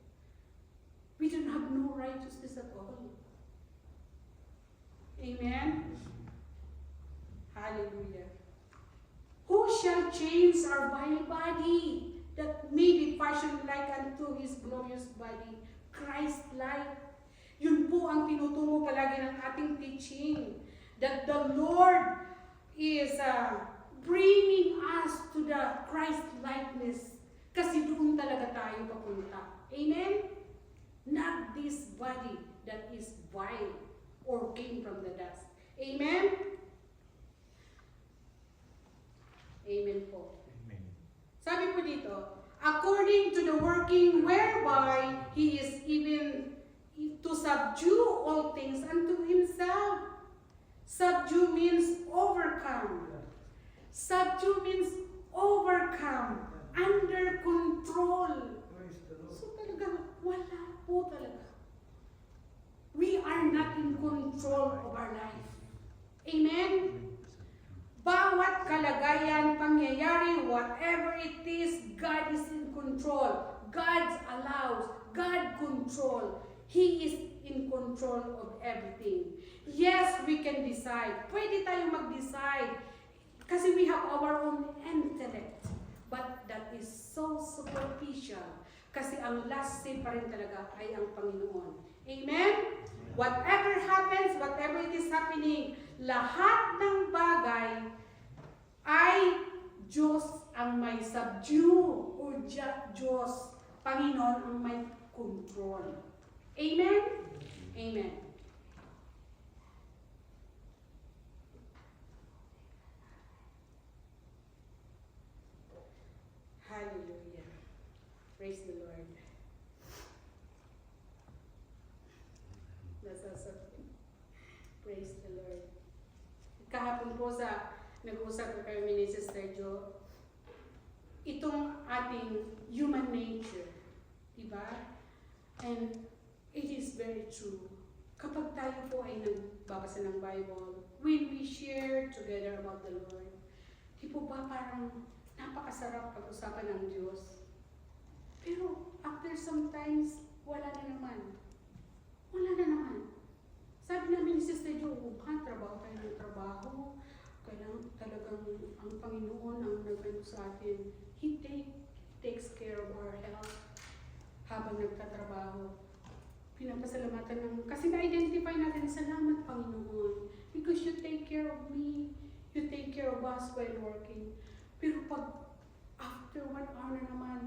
We don't have no righteousness at all. Amen? Hallelujah. Who shall change our vile body, that may be fashioned like unto His glorious body, Christ-like? Yun po ang tinuturo palagi ng ating teaching, that the Lord is bringing us to the Christ-likeness, kasi doon talaga tayo papunta. Amen? Not this body that is vile or came from the dust. Amen? Amen po. Amen. Sabi po dito, according to the working whereby He is even to subdue all things unto Himself. Subdue means overcome. Subdue means overcome, under control. So talaga, wala po talaga. We are not in control of our life. Amen? Bawat kalagayan, pangyayari, whatever it is, God is in control. God allows. God control. He is in control of everything. Yes, we can decide. Pwede tayo mag-decide. Kasi we have our own intellect. But that is so superficial. Kasi ang last say pa rin talaga ay ang Panginoon. Amen? Whatever happens, whatever it is happening, lahat ng bagay ay Diyos ang may subdue o Diyos, Panginoon ang may control. Amen? Amen. Hallelujah. Praise the Lord. Praise the Lord. Kahapon po nag-usap ko kami ni Sister Jo, itong ating human nature, diba? And it is very true. Kapag tayo po ay nagbabasa ng Bible, when we share together about the Lord, di po ba parang napakasarap pag-usapan ng Diyos? Pero after sometimes, wala na naman. Wala na naman. Sabi namin ni Sister Jo, trabaho tayo ng trabaho. Kailangan talagang ang Panginoon ang nagano sa atin. He takes care of our health habang nagtatrabaho. Pinapasalamatan ng, kasi na-identify natin, salamat Panginoon, because you take care of me, you take care of us while working. Pero pag after 1 hour na naman,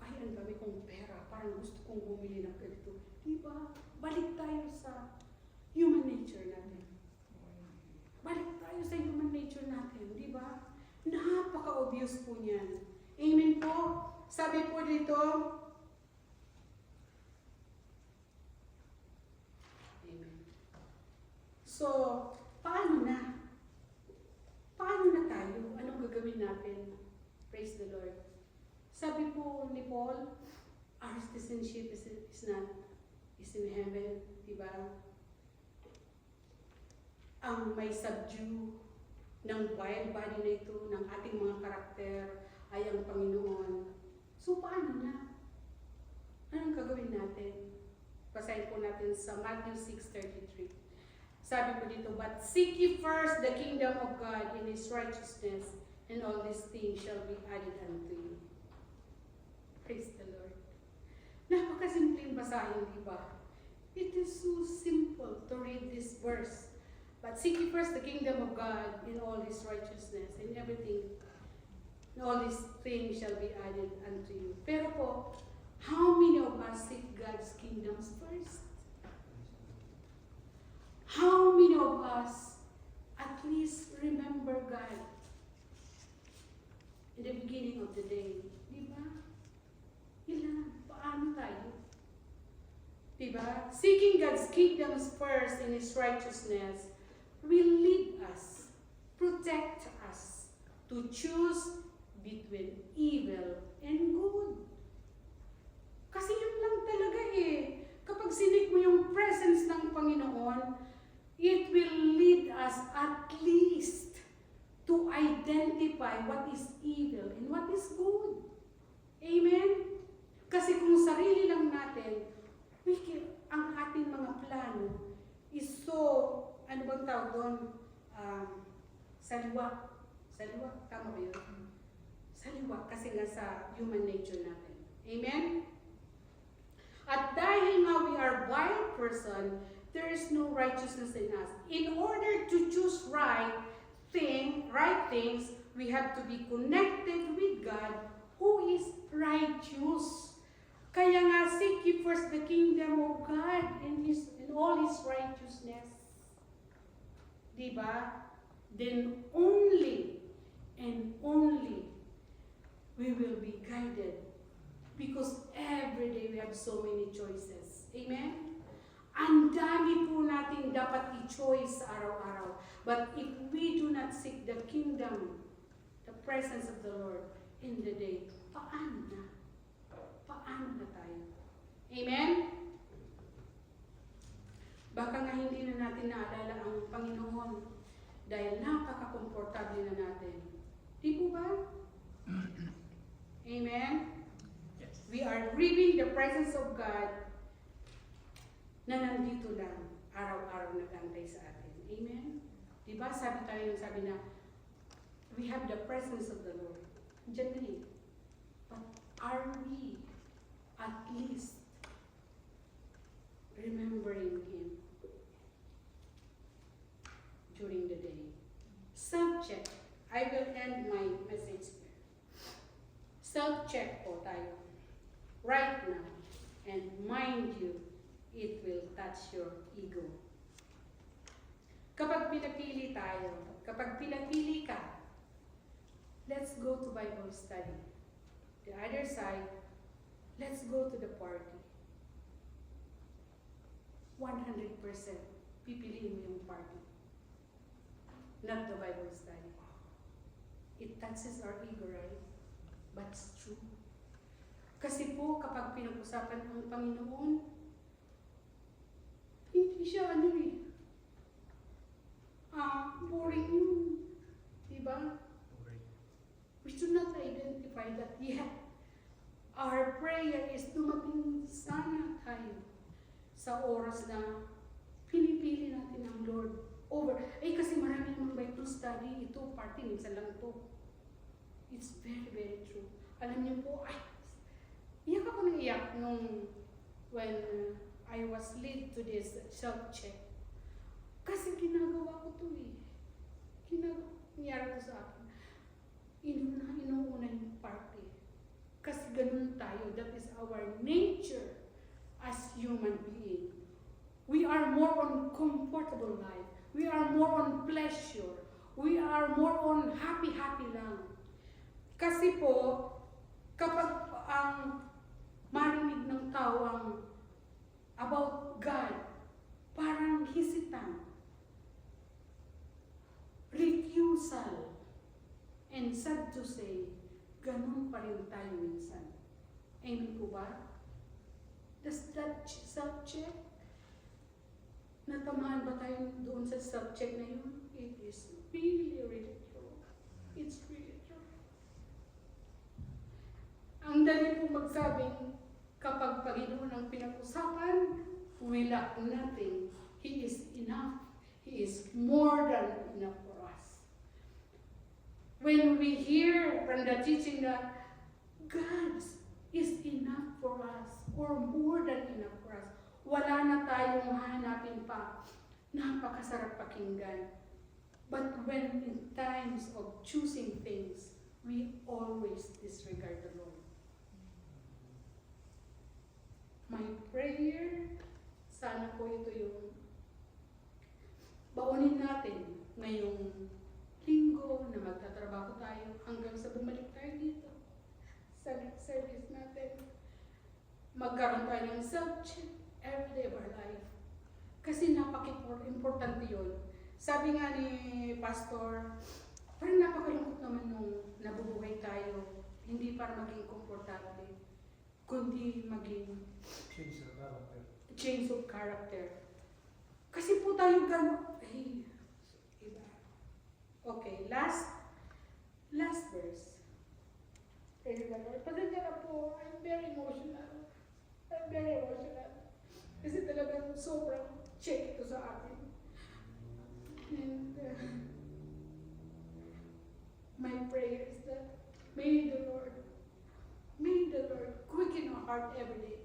ay ang dami kong pera, parang gusto kong bumili ng ganito. Diba? Balik tayo sa human nature natin. Balik tayo sa human nature natin, di ba? Napaka-obvious po niyan. Amen po? Sabi po dito, amen. So, paano na? Paano na tayo? Anong gagawin natin? Praise the Lord. Sabi po ni Paul, our citizenship is in heaven, di ba? Ang may subdue ng vile body na ito, ng ating mga karakter, ay ang Panginoon. So, paano na? Anong gagawin natin? Basahin po natin sa Matthew 6:33. Sabi po dito, but seek ye first the kingdom of God and His righteousness, and all these things shall be added unto you. Praise the Lord. Napakasimpleng basahin, di ba? It is so simple to read this verse. But seek ye first the kingdom of God in all His righteousness, and everything, and all these things shall be added unto you. Pero po, how many of us seek God's kingdoms first? How many of us at least remember God in the beginning of the day? Di ba? Ilan? Diba? Seeking God's kingdom first and His righteousness will lead us, protect us, to choose between evil and good. Kasi yun lang talaga eh. Kapag sinig mo yung presence ng Panginoon, it will lead us at least to identify what is evil and what is good. Amen? Kasi kung sarili lang natin, ang ating mga plano is so, ano bang tawag doon? Saliwa. Saliwa, tama ba yun? Saliwa, kasi nga sa human nature natin. Amen? At dahil nga we are wild person, there is no righteousness in us. In order to choose right things, we have to be connected with God who is righteous. Kaya nga, seek ye first the kingdom of God and all His righteousness. Diba? Then only and only we will be guided. Because every day we have so many choices. Amen? Ang dami po nating dapat i-choice sa araw-araw. But if we do not seek the kingdom, the presence of the Lord in the day, paano na? Paano na tayo? Amen? Baka nga hindi na natin naalala ang Panginoon dahil napaka-komportable na natin. Di po ba? Amen? Yes. We are grieving the presence of God na nandito lang, araw-araw nag-antay sa atin. Amen? Di ba? Sabi na, we have the presence of the Lord. Diyan na eh. But are we at least remembering Him during the day? Self-check. I will end my message here. Self-check po tayo. Right now. And mind you, it will touch your ego. Kapag pinapili tayo, kapag pinapili ka, let's go to Bible study. The other side, let's go to the party. 100% pipiliin mo yung party. Not the Bible study. It touches our ego, right? But it's true. Kasi po, kapag pinag-usapan ang Panginoon, hindi siya boring yun. Diba? We should not identify that yet. Our prayer is dumating sana tayo sa oras na pinipili natin ang Lord over. Kasi marami namang Bible study, ito, party, minsan lang ito. It's very, very true. Alam niyo po, iyak ako nang iyak when I was led to this self-check. Kasi ginagawa ko ito eh. Nangyari ko sa akin. Inuuna yung party. Kasi ganun tayo. That is our nature as human being. We are more on comfortable life. We are more on pleasure. We are more on happy lang. Kasi po, kapag ang marinig ng tao ang about God, parang hesitant, refusal, and sad to say, ganun pa rin tayo minsan. Amen po ba? Does that self-check? Natamaan ba tayo doon sa self-check na yun? It is really, really true. It's really true. Ang dali po magsabing, kapag Panginoon ang pinag-usapan, we lack nothing. He is enough. He is more than enough for us. When we hear from the teaching that God is enough for us, or more than enough for us, wala na tayong hahanapin pa. Napakasarap pakinggan. But when in times of choosing things, we always disregard the Lord. My prayer, sana po ito yung baunin natin ngayong linggo na magtatrabaho tayo hanggang sa bumalik tayo dito sa next service natin. Magkaroon tayo ng self-check every day of our life. Kasi napaka-importante yun. Sabi nga ni Pastor, parang napakalungkot naman nung nabubuhay tayo, hindi para maging komportable, kundi maging change of character. Kasi po tayo gano'n. Ay, iba. Okay, last verse. Praise the Lord. Pasensya na po, I'm very emotional. Kasi talagang sobrang check ito sa akin. And my prayer is that may the Lord quicken our heart every day.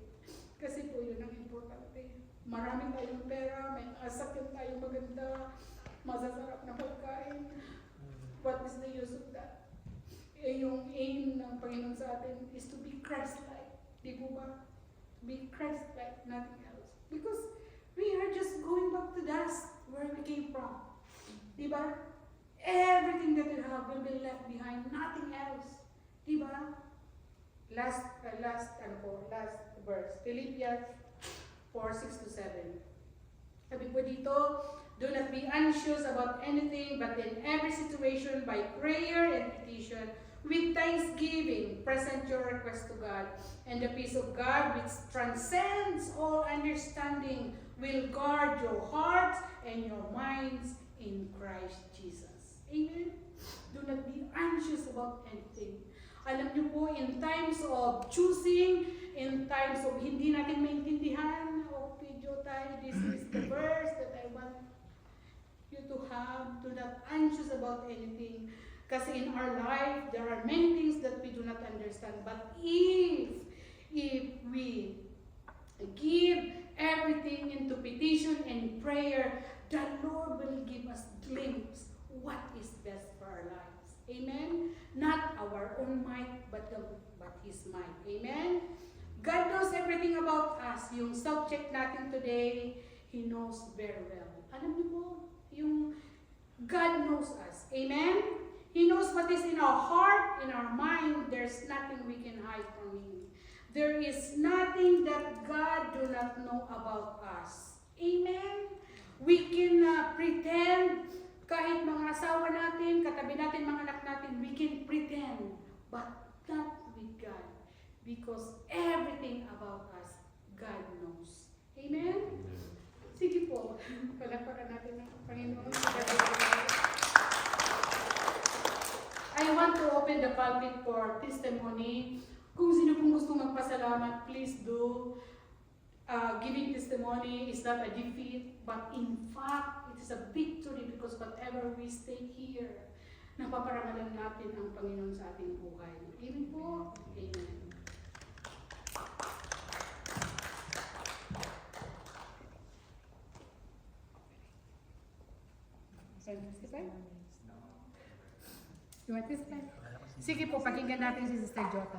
Kasi po yun ang importante. Marami tayong pera, may asakyan tayong maganda, masasarap na pagkain. What is the use of that? Eh, yung aim ng Panginoon sa atin is to be Christ-like. Di po ba? Be Christ-like, nothing else. Because we are just going back to dust where we came from. Di ba? Everything that we have will be left behind, nothing else. Di ba? Last verse, Philippians 4:6-7. Sabi po dito, do not be anxious about anything, but in every situation, by prayer and petition, with thanksgiving, present your request to God, and the peace of God, which transcends all understanding, will guard your hearts and your minds in Christ Jesus. Amen? Do not be anxious about anything. Alam niyo po, in times of choosing, in times of hindi natin maintindihan, video tayo, this is the verse that I want you to have. Do not anxious about anything. Kasi in our life, there are many things that we do not understand. But if we give everything into petition and prayer, the Lord will give us glimpse what is best for our lives. Amen? Not our own might, but His might. Amen? God knows everything about us. Yung subject natin today, He knows very well. Alam niyo po, yung God knows us. Amen? He knows what is in our heart, in our mind. There's nothing we can hide from Him. There is nothing that God do not know about us. Amen? We can pretend, kahit mga asawa natin, katabi natin, mga anak natin, we can pretend, but not with God. Because everything about us, God knows. Amen? Sige po, palakpakan natin ng Panginoon. I want to open the pulpit for testimony. Kung sino pong gusto magpasalamat, please do. Giving testimony is not a defeat, but in fact, it is a victory because whatever we stay here, napaparangalan natin ang Panginoon sa ating buhay. Amen po. Amen. You want this plan? Sige po, pakinggan natin si Sister Jota.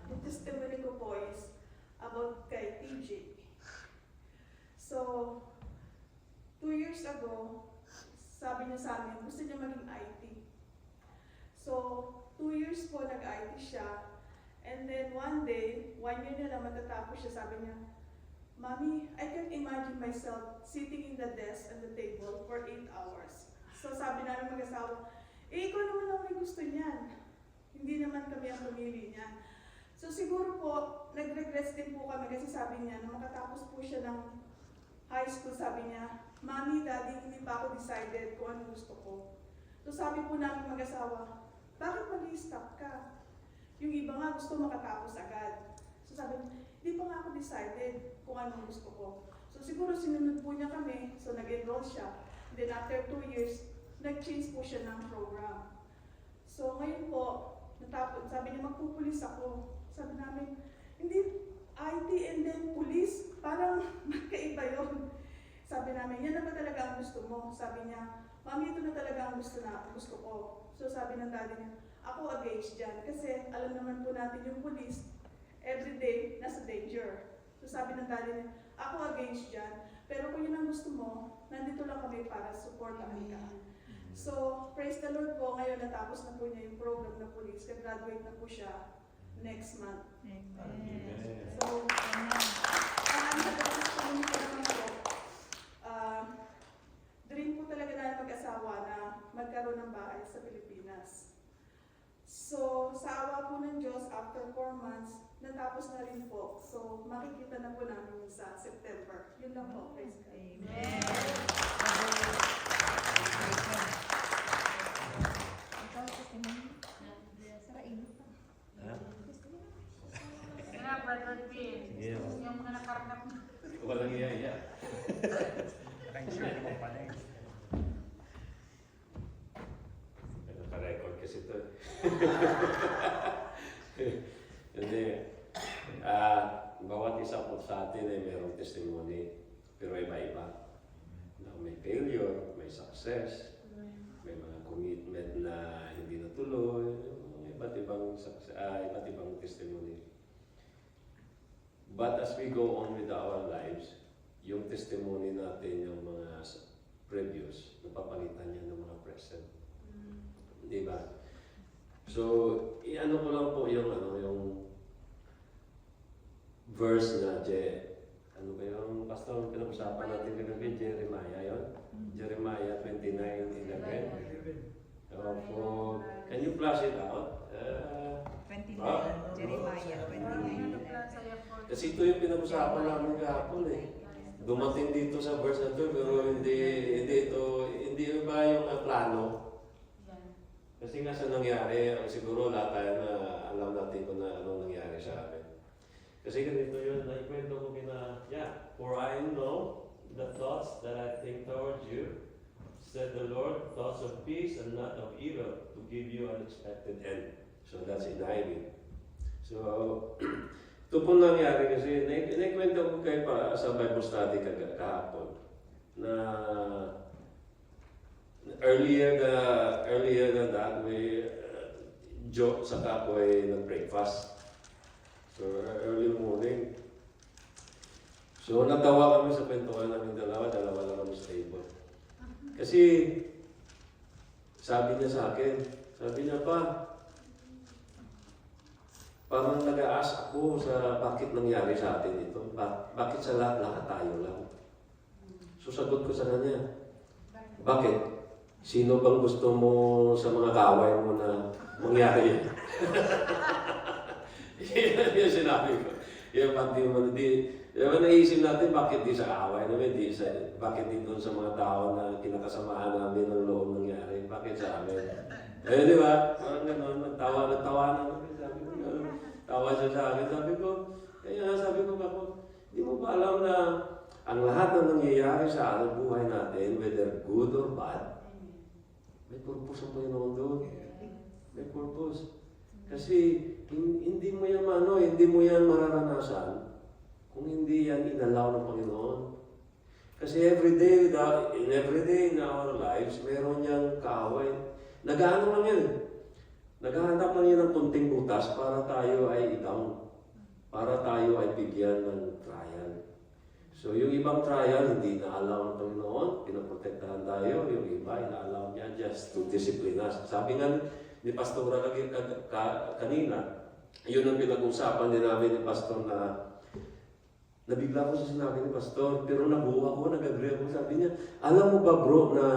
The testimony ko po is about kay TJ. So, 2 years ago, sabi niya sa amin, gusto niya maging IT. So, 2 years po nag-IT siya. And then one day, 1 year na lang matatapos siya, sabi niya, Mommy, I can imagine myself sitting in the desk and the table for 8 hours. So sabi namin mag-asawa, ikaw naman ang may gusto niyan. Hindi naman kami ang pumili niya. So siguro po, nag-regrets din po kami kasi sabi niya, nung makatapos po siya ng high school, sabi niya, Mommy, Daddy, hindi pa ako decided kung ano gusto ko. So sabi po namin mag-asawa, bakit mag-i-stop ka? Yung iba nga gusto makatapos agad. So sabi niya, hindi pa nga ako decided kung anong gusto ko. So siguro sinunod po niya kami, so nag-enroll siya. Then after 2 years, nag-change po siya ng program. So ngayon po, natapos, sabi niya magpupulis ako. Sabi namin, hindi IT and then police, parang magkaiba yun. Sabi namin, yan na ba talaga ang gusto mo? Sabi niya, Mami, ito na talaga ang gusto ko. So sabi ng daddy niya, ako against dyan. Kasi alam naman po natin yung police, everyday nasa danger. So sabi ng daddy niya, ako against dyan. Pero kung yun ang gusto mo, nandito lang kami para supportahan ka. So, praise the Lord po, ngayon natapos na po niya yung program na police. Graduate na po siya next month. So, ang sa naman po, dream po talaga na mag-asawa na magkaroon ng bahay sa Pilipinas. So, sa awa po ng Diyos, after 4 months, natapos na rin po. So, makikita na po namin yun sa September. Yun lang po, praise God. Kaya, Brother Pin, Yeah. yung mga nakarangap na. Walang iya. Naka-record kasi ito. Hindi. Bawat isa po sa atin ay mayroong testimony, pero iba-iba. May failure, may success, may mga commitment na hindi natuloy, iba't ibang testimony. But as we go on with our lives, yung testimony natin, yung mga previous, napapalitan niya ng mga present. Di ba? So, i-ano ko lang po yung verse na ano ba yung pastor pinag-usapan natin kagabi, Jeremiah yun? Jeremiah 29:11. Can you flash it out? 29, Jeremiah 29. Kasi ito yung pinag-usapan namin kahapon eh. Dumating dito sa verse na ito, pero hindi ba yung plano? Kasi nga sa nangyari, siguro lahat tayo na alam natin kung ano nangyari sa amin. Kasi ganito yun, naikwento ko for I know the thoughts that I think towards you, said the Lord, thoughts of peace and not of evil, to give you an expected end. So that's in hiding. So, ito po nangyari kasi, naikwento ko kayo pa sa Bible study kahapon, na earlier than that, Joe saka po ay nag-breakfast. So, early morning. So, natawa kami sa kwentuhan namin dalawa lang kami sa table. Kasi, sabi niya pa, parang nag-a-ask ako sa bakit nangyari sa atin ito. Bakit sa lahat tayo lang? So, sagot ko sa kanya, bakit? Sino bang gusto mo sa mga kaaway mo na mangyari yan? Yan yung sinabi ko. Naisip natin bakit di sa kaaway namin, bakit di doon sa mga tao na kinakasamahan namin ng loob nangyari, bakit sa amin? Di ba? Parang gano'n, nagtawa na kami. Sabi ko, tawa siya sa akin. Sabi ko, di mo ba alam na ang lahat ng nangyayari sa ating buhay natin, whether good or bad, may purpose ang Panginoon doon. May purpose. Kasi hindi mo yan mararanasan kung hindi yan inalaw ng Panginoon. Kasi every day in our lives, meron niyang kaaway. Naghahanap lang yan. Naghahanap lang yan ng kunting butas para tayo ay i-down. Para tayo ay bigyan ng trial. So yung ibang trial, hindi na-allow ng Panginoon. Pinaprotektahan tayo. Yung iba, ina-allow niya just to discipline us. Sabi nga ni Pastora lagi kanina, yun ang pinag-usapan din namin ni Pastor na nabigla ko sa sinabi ni Pastor, pero nabuha ko, nag-agree ako. Sabi niya, alam mo ba bro na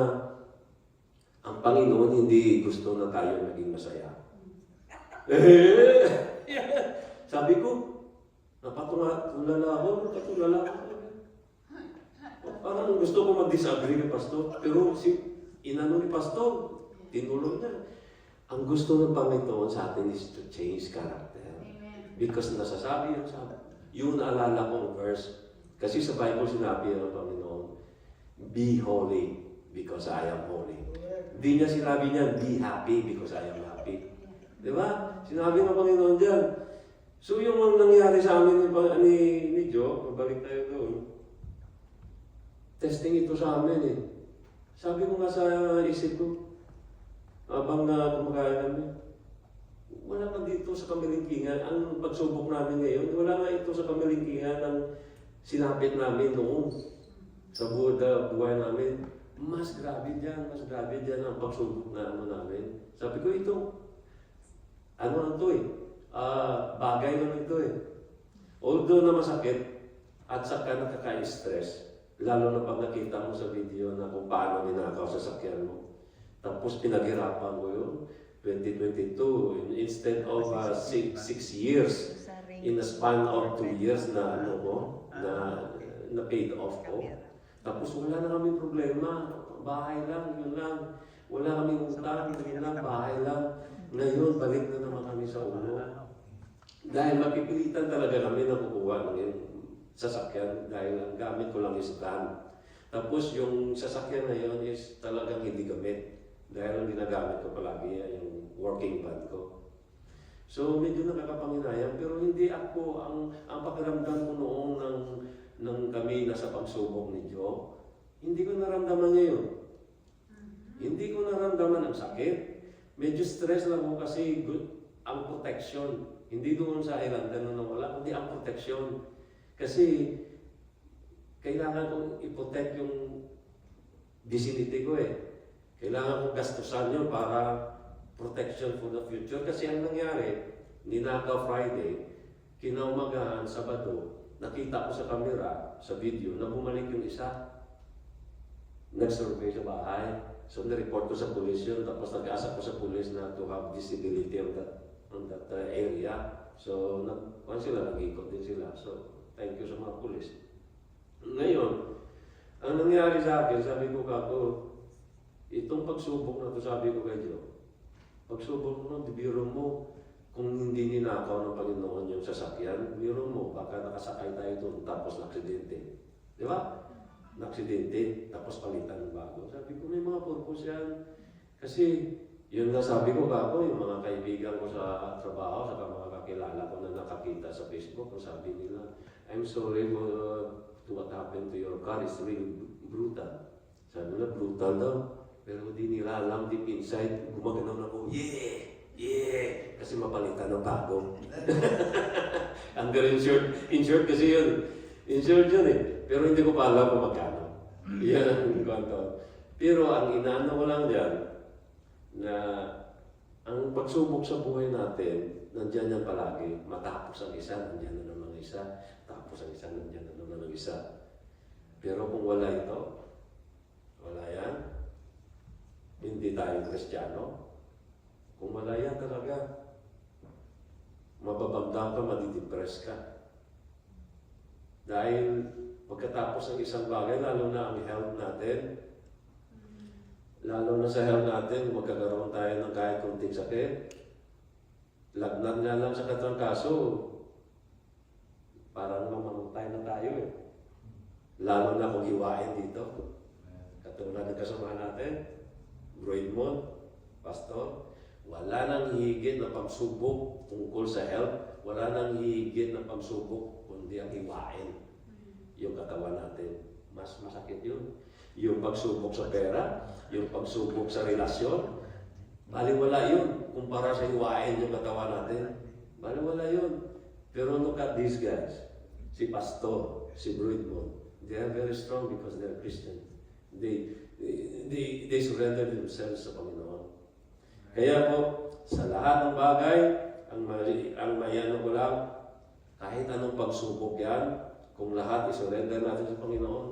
ang Panginoon hindi gusto na tayo maging masaya? Sabi ko, napatulala ako. Parang gusto ko mag-disagree ni Pastor, pero inano ni Pastor, tinulong niya. Ang gusto ng Panginoon sa atin is to change character. Amen. Because nasasabi yun sa yung naalala kong verse, kasi sa Bible sinabi ng Panginoon, be holy because I am holy. Hindi niya sinabi niya, be happy because I am happy. Di ba? Sinabi ng Panginoon dyan. So yung nangyari sa amin ni Joe, mabalik tayo doon, testing ito sa amin eh. Sabi ko nga sa isip ko, habang kumakain namin, wala pa dito sa kamalingkingan. Ang pagsubok namin ngayon, wala nga ito sa kamalingkingan ng sinapit namin noon. sa buhay namin, mas grabe dyan ang pagsubok na namin. Sabi ko, ito, ano lang to bagay lang ito Although na masakit, at saka nakaka-stress, lalo na pag nakita mo sa video na kung paano ninakaw sa sakyan mo. Tapos pinaghirapan ko yun, 2022, instead of 6 years, in a span of 2 years na na paid off ko. Tapos wala na kami problema, bahay lang, yun lang. Wala kami utang, yun lang, bahay lang. Ngayon, balik na naman kami sa ulo. Dahil mapipilitan talaga kami na kukuha ng sasakyan dahil ang gamit ko lang is van. Tapos yung sasakyan na yun is talagang hindi gamit. Dahil ang ginagamit ko palagi yung working van ko. So medyo nakakapanginayang pero hindi ako, ang pakiramdam ko noon ng kami nasa pagsubok ni Joe, hindi ko naramdaman niya yun. Hindi ko naramdaman ang sakit. Medyo stress lang ako kasi ang protection. Hindi doon sa island na nawala, kundi ang protection. Kasi kailangan kong i-protect yung vicinity ko Kailangan kong gastusan yun para protection for the future. Kasi ang nangyari, ninakaw Friday, kinaumagahan, Sabado, nakita ko sa camera, sa video, na bumalik yung isa. Nag-survey sa bahay. So, na-report ko sa police yun. Tapos nag-asa ko sa police na to have visibility on that area. So, nag-ikot din sila. So, thank you sa mga police. Ngayon, ang nangyari sa akin, sabi ko kako, itong pagsubok na to, sabi ko kay Joe, pagsubok mo, bibiro mo, kung hindi ninakaw ng Panginoon yung sasakyan, bibiro mo, baka nakasakay tayo doon, tapos naksidente. Di ba? Naksidente, tapos palitan ng bago. Sabi ko, may mga purpose yan. Kasi, yun nga sabi ko kako, yung mga kaibigan ko sa trabaho, saka mga kakilala ko na nakakita sa Facebook, ang sabi nila, I'm sorry for to what happened to your car, it's really brutal. Sabi nila, brutal daw. Pero di nila alam, deep inside, gumagano'n ako, yeah! Kasi mapalitan ng bago. Under insured kasi yun. Insured yun Pero hindi ko pa alam kung magkano. Yan ang kwento. Pero ang inaano ko lang dyan, na ang pagsubok sa buhay natin, nandiyan yan palagi. Matapos ang isa, nandiyan na naman ang isa. Tapos ang isa, nandiyan na naman ang isa. Pero kung wala ito, wala yan, hindi tayo Kristiyano. Kung wala yan talaga, mababagdang ka, madidepress ka. Dahil pagkatapos ng isang bagay, lalo na ang health natin, lalo na sa health natin, magkakaroon tayo ng kahit kunting sakit. Lagnat nga lang sa katrangkaso, parang mamamatay na tayo Lalo na kung hiwain dito. Katulad ng kasama natin, Broidmond, Pastor, wala nang higit na pagsubok tungkol sa health, wala nang higit na pagsubok kundi ang hiwain yung katawan natin. Mas masakit yun. Yung pagsubok sa pera, yung pagsubok sa relasyon, baliwala yun kumpara sa hiwain yung katawan natin. Baliwala yun. Pero look at these guys. Si Pastor, si Broidmond, they are very strong because they are Christian. They surrender themselves sa Panginoon. Kaya po, sa lahat ng bagay, ang mayano ko lang, kahit anong pagsubok yan, kung lahat isurrender natin sa Panginoon,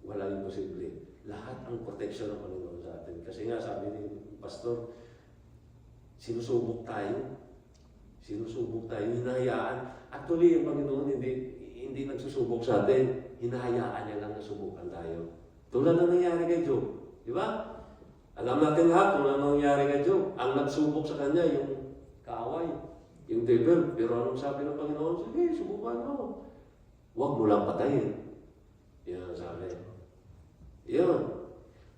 wala imposible. Lahat ang protection ng Panginoon sa atin. Kasi nga, sabi ni Pastor, sinusubok tayo. Sinusubok tayo, hinahayaan. Actually, ang Panginoon hindi nagsusubok sa atin. Hinahayaan niya lang na subukan tayo. Tulad na nangyari kay Job. Di ba? Alam natin lahat kung ano nangyari kay Job. Ang nagsubok sa kanya, yung kaaway, yung devil. Pero anong sabi ng Panginoon? Sige, subukan mo. Huwag mo lang patayin. Yan ang sabi. Yun.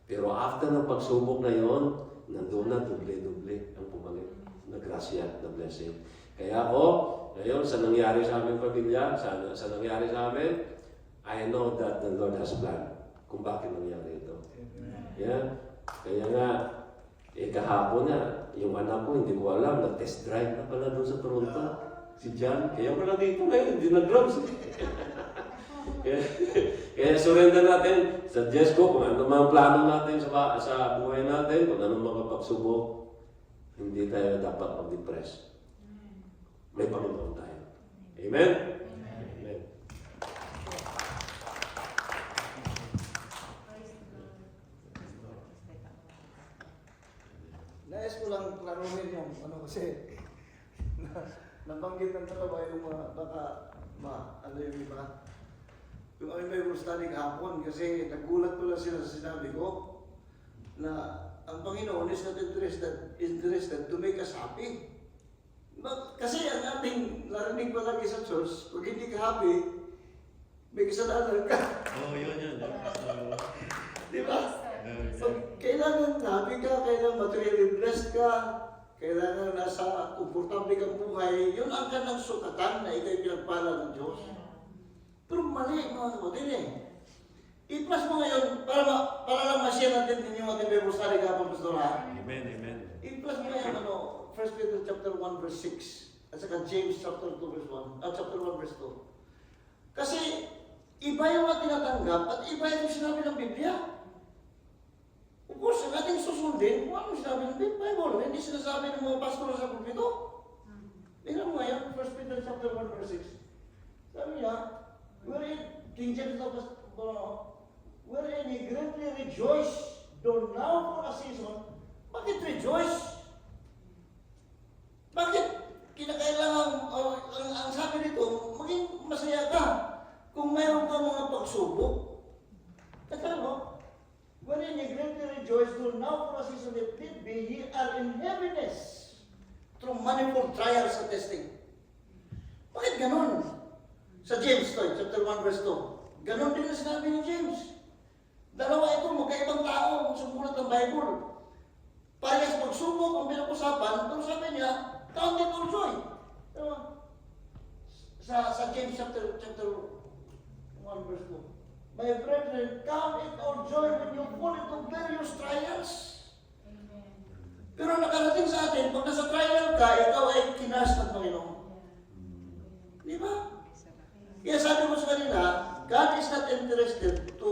Pero after ng pagsubok na yun, nandun na duble-duble ang pumalik na grasya, na blessing. Kaya ako, ngayon, sa nangyari sa aming pamilya, sa nangyari sa amin, I know that the Lord has planned kung bakit nangyari ito. Yeah? Kaya nga, kahapon na, yung anak ko, hindi ko alam, nag-test drive na pala doon sa Toronto. Si John, kaya wala dito ngayon, hindi nag-gloves. Kaya surrender natin sa Diyos ko kung ano mga plano natin sa buhay natin, kung ano mga pagsubok, hindi tayo dapat mag-depress. May Panginoon tayo. Amen? Amen. Nais ko lang klaruhin yung ano kasi nabanggit ng dalawa yung baka ano yung iba. Yung aming Bible study kahapon kasi nagulat pala sila sa sinabi ko na ang Panginoon is not interested to make us happy. Kasi ang ating narinig palagi sa church, pag hindi ka happy, may kasalanan ka. Yun. Di ba? So, kailangan happy ka, kailangan materially blessed ka, kailangan nasa komportable kang buhay, yun ang kanang sukatan na ikaw'y pinagpala ng Diyos. Pero mali mga kapatid eh. I-plus mo ngayon, para lang ma-share natin din yung ating Bible study kapag Pastor ha. Amen. I-plus mo ngayon, 1 Peter chapter 1 verse 6, at saka James chapter 2 verse 1, chapter 1 verse 2. Kasi, iba yung mga tinatanggap at iba yung sinabi ng Biblia. Of course, ang ating susundin, kung ano sinabi ng Bible, hindi sinasabi ng mga pastor sa pulpito. Tingnan mo ngayon, 1 Peter chapter 1 verse 6. Sabi niya, King James wherein ye greatly rejoice, though now for a season. Bakit rejoice? Bakit kinakailangan, ang sabi dito, maging masaya ka kung mayroon ka mga pagsubok? Teka mo, wherein ye greatly rejoice, though now for a season if need be, ye are in heaviness through manifold trials and testing. Bakit ganon? Sa James, chapter 1 verse 2. Ganon din na sinabi ni James. Dalawa ito, magkaibang tao ang sumulat ng Bible. Parehas pagsubok ang pinag-usapan, pero sabi niya, count it all joy. Sa James chapter 1 verse 2. My brethren, count it all joy when you fall into various trials. Pero nakarating sa atin, pag nasa trial ka, ikaw ay kinas ng Panginoon. Di ba? Kaya sabi mo sa kanila, God is not interested to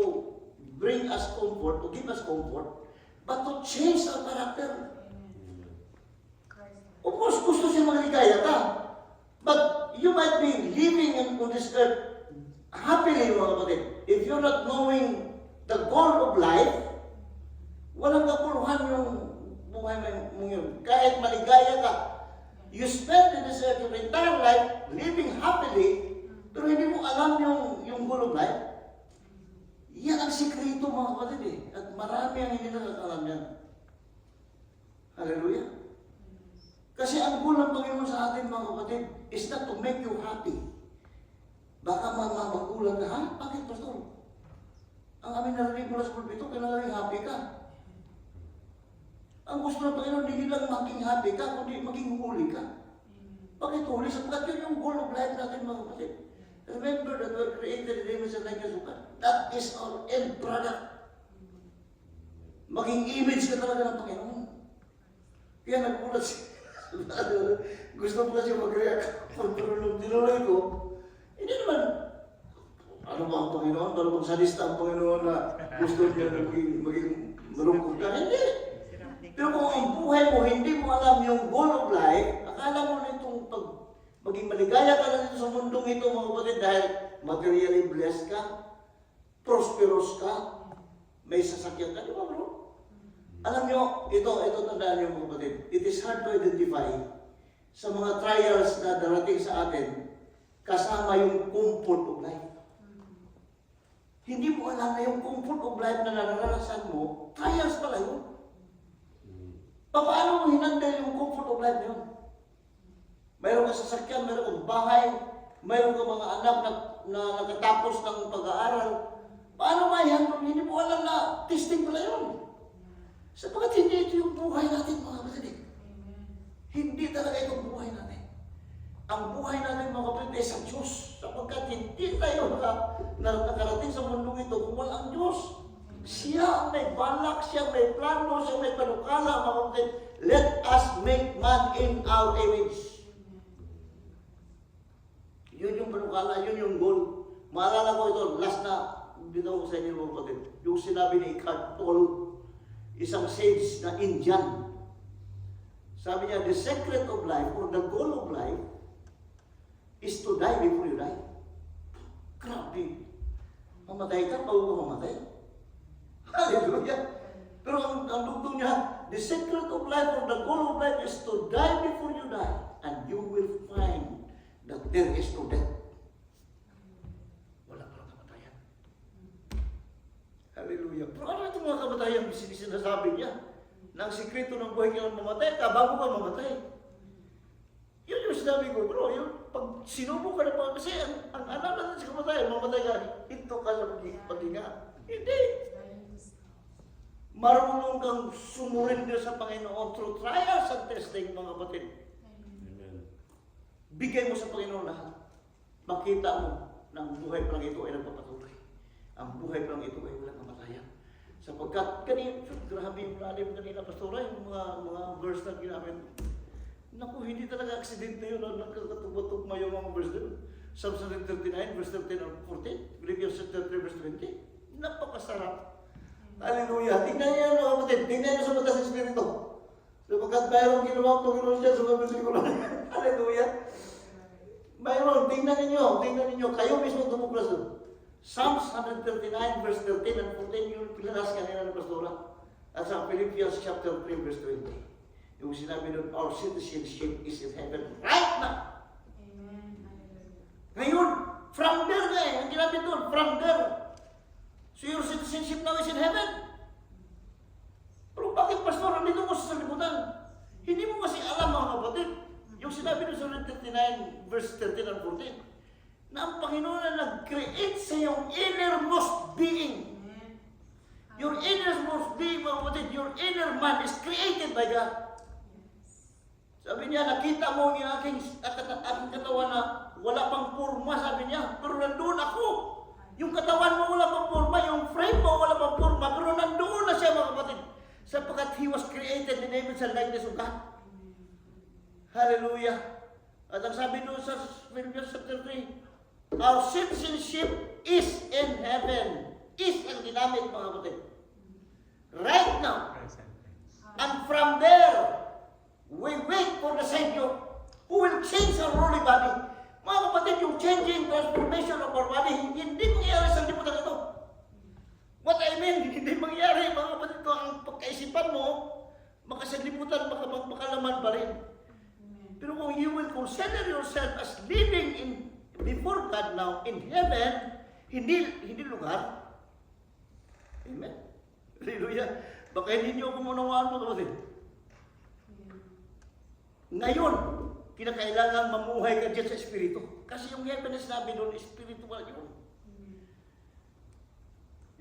bring us comfort, to give us comfort, but to change our character. Of course, gusto siya maligaya ka. But you might be living on this earth happily, mga kapatid. If you're not knowing the goal of life, walang kapuluhan yung buhay mo yun. Kahit maligaya ka, you spend in this earth your entire life living happily, pero hindi mo alam yung goal of life. Yan ang sikreto mga kapatid eh. At marami ang hindi nakakalam yan. Hallelujah. Kasi ang goal ng Panginoon sa atin mga kapatid is not to make you happy. Baka magulang ka, ha? Bakit pastor? Ang aming narinig mula sa pulpito, kailangan happy ka. Ang gusto ng Panginoon, hindi lang maging happy ka, kundi maging huli ka. Bakit huli? Sapagkat yun yung goal of life natin mga kapatid. Remember that we're created in the image and likeness of God. That is our end product. Maging image ka talaga ng Panginoon. Kaya nagulat siya. Gusto ko kasi mag-react. Pero nung tinuloy ko, hindi naman, ano ba ang Panginoon? Para bang sadista ang Panginoon na gusto niya na maging marungkot ka? Hindi. Pero kung ang buhay mo, hindi mo alam yung goal of life, akala mo nitong maging maligaya ka lang dito sa mundong ito, mga kapatid, dahil materially blessed ka, prosperous ka, may sasakyan ka, di ba bro? Alam nyo, ito tandaan nyo mga kapatid, it is hard to identify sa mga trials na darating sa atin, kasama yung comfort of life. Hindi mo alam na yung comfort of life na nararanasan mo, trials pala yun. Paano mo hinandal yung comfort of life yun? Mayroon ka sasakyan, mayroon kang bahay, mayroon kang mga anak na nakatapos ng pag-aaral. Paano ma-handle? Hindi mo alam na testing pala yun. Sapagkat hindi ito yung buhay natin mga kapatid. Hindi talaga ito ang buhay natin. Ang buhay natin mga kapatid ay sa Diyos. Sapagkat hindi tayo nakarating sa mundong ito kung walang Diyos. Siya ang may balak, siya ang may plano, siya ang may panukala mga kapatid. Let us make man in our image. Yun yung panukala, yun yung goal. Maalala ko ito, last na bitaw ko sa inyo mga kapatid. Yung sinabi ni Eckhart Tolle, isang sage na Indian. Sabi niya, the secret of life or the goal of life is to die before you die. Grabe. Mamatay ka, bago ka mamatay. Hallelujah. Pero ang dugtong niya, the secret of life or the goal of life is to die before you die. And you will find that there is no death. Wala palang kamatayan. Hallelujah. Pero ano itong mga kamatayan sinasabi niya? Na ang sikreto ng buhay kailan mamatay ka, bago ka mamatay. Yun yung sinabi ko, bro, yung pag sinubo ka na pa, kasi ang alam natin sa kamatayan, mamatay ka, ito ka sa paghinga. Hindi. Marunong kang sumurinder sa Panginoon through trials and testing, mga kapatid. Amen. Bigay mo sa Panginoon lahat. Makita mo na ang buhay pa lang ito ay nagpapatuloy. Ang buhay pa lang ito ay walang kamatayan. Sapagkat grabe yung lalim kanina, Pastora, yung mga verse na ginamit. Naku, hindi talaga aksidente yun. Nagkatugma-tugma yung mga verse doon. Psalm 39, verse 13 and 14. Philippians 33, verse 20. Napakasarap. Hallelujah. Tingnan niyo mga kapatid. Tingnan niyo sa mata sa Espiritu. Sapagkat mayroong ginawa Panginoon siya sa mga bersikulo. Hallelujah. Mayroon. Tingnan ninyo. Kayo mismo tumuklas doon. Psalms 139 verse 13 and 14 yung pinaras kanina ng Pastora. At sa Philippians chapter 3 verse 20. Yung sinabi doon, our citizenship is in heaven right now. Amen. Ngayon, from there nga eh. Ang ginamit doon, from there. So your citizenship now is in heaven. Pero bakit, Pastor, nandito mo sa salibutan? Hindi mo kasi alam mga kapatid. Yung sinabi doon sa 39 verse 13 and 14. Na ang Panginoon na nag-create sa iyong innermost being. Your innermost being, mga kapatid, your inner man is created by God. Sabi niya, nakita mo yung aking katawan na wala pang forma, sabi niya, pero nandoon ako. Yung katawan mo wala pang forma, yung frame mo wala pang forma, pero nandoon na siya, mga kapatid. Sapagkat He was created in the image and likeness of God. Hallelujah. At ang sabi doon sa Philippians chapter 3, our citizenship is in heaven. Is ang ginamit, mga kapatid. Right now. And from there, we wait for the Savior who will change our holy body. Mga kapatid, yung changing transformation of our body, hindi mangyayari sa liputan ito. What I mean, hindi mangyayari, mga kapatid ko, ang pagkaisipan mo, makasaliputan, makalaman pa rin. Pero kung you will consider yourself as living in before God now in heaven, hindi lugar. Amen. Hallelujah. Baka hindi nyo kumunawaan mo, kapatid. Ngayon, kinakailangan mamuhay ka dyan sa Espiritu. Kasi yung heaven na sinabi doon, spiritual yun.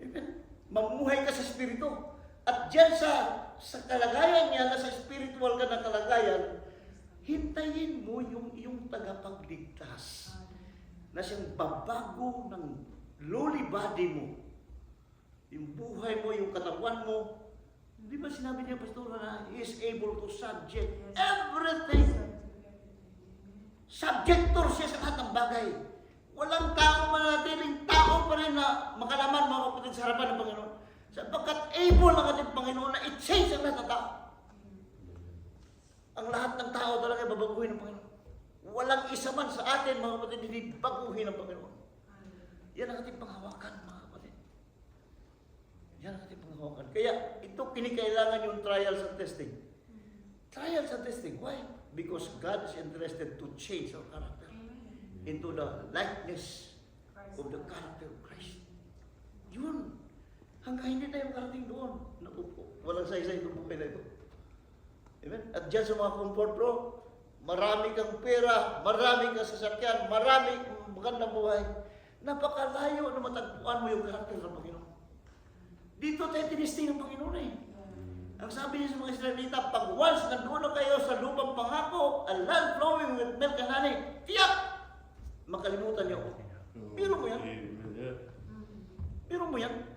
Amen. Mamuhay ka sa Espiritu. At dyan sa kalagayan niya, na sa spiritual ka na kalagayan, hintayin mo yung iyong tagapagligtas na siyang babago ng lowly body mo. Yung buhay mo, yung katawan mo. Di ba sinabi niya, Pastor, na He is able to subject everything. Subjector siya sa lahat ng bagay. Walang tao manatiling tao pa rin na makalaman, mga kapatid, sa harapan ng Panginoon. Sapagkat able ang ating Panginoon na i-change ang lahat ng tao. Ang lahat ng tao talaga babaguhin ng Panginoon. Walang isa man sa atin, mga kapatid, hindi baguhin ng Panginoon. Yan ang ating panghawakan, mga kapatid. Yan ang ating panghawakan. Kaya ito kinikailangan yung trials and testing. Trials and testing. Why? Because God is interested to change our character into the likeness of the character of Christ. Yun. Hanggang hindi tayo makarating doon. Naku po, walang saysay itong buhay na ito. Amen? At dyan sa mga comfort bro, marami kang pera, marami kang sasakyan, marami kang magandang buhay. Napakalayo na matagpuan mo yung karakter ng Panginoon. Dito tayo tinisting ng Panginoon eh. Ang sabi niya sa mga Israelita, pag once nandoon na kayo sa lupang pangako, a land flowing with milk and honey, tiyak! Makalimutan niyo ako. Biro mo yan. Biro mo yan.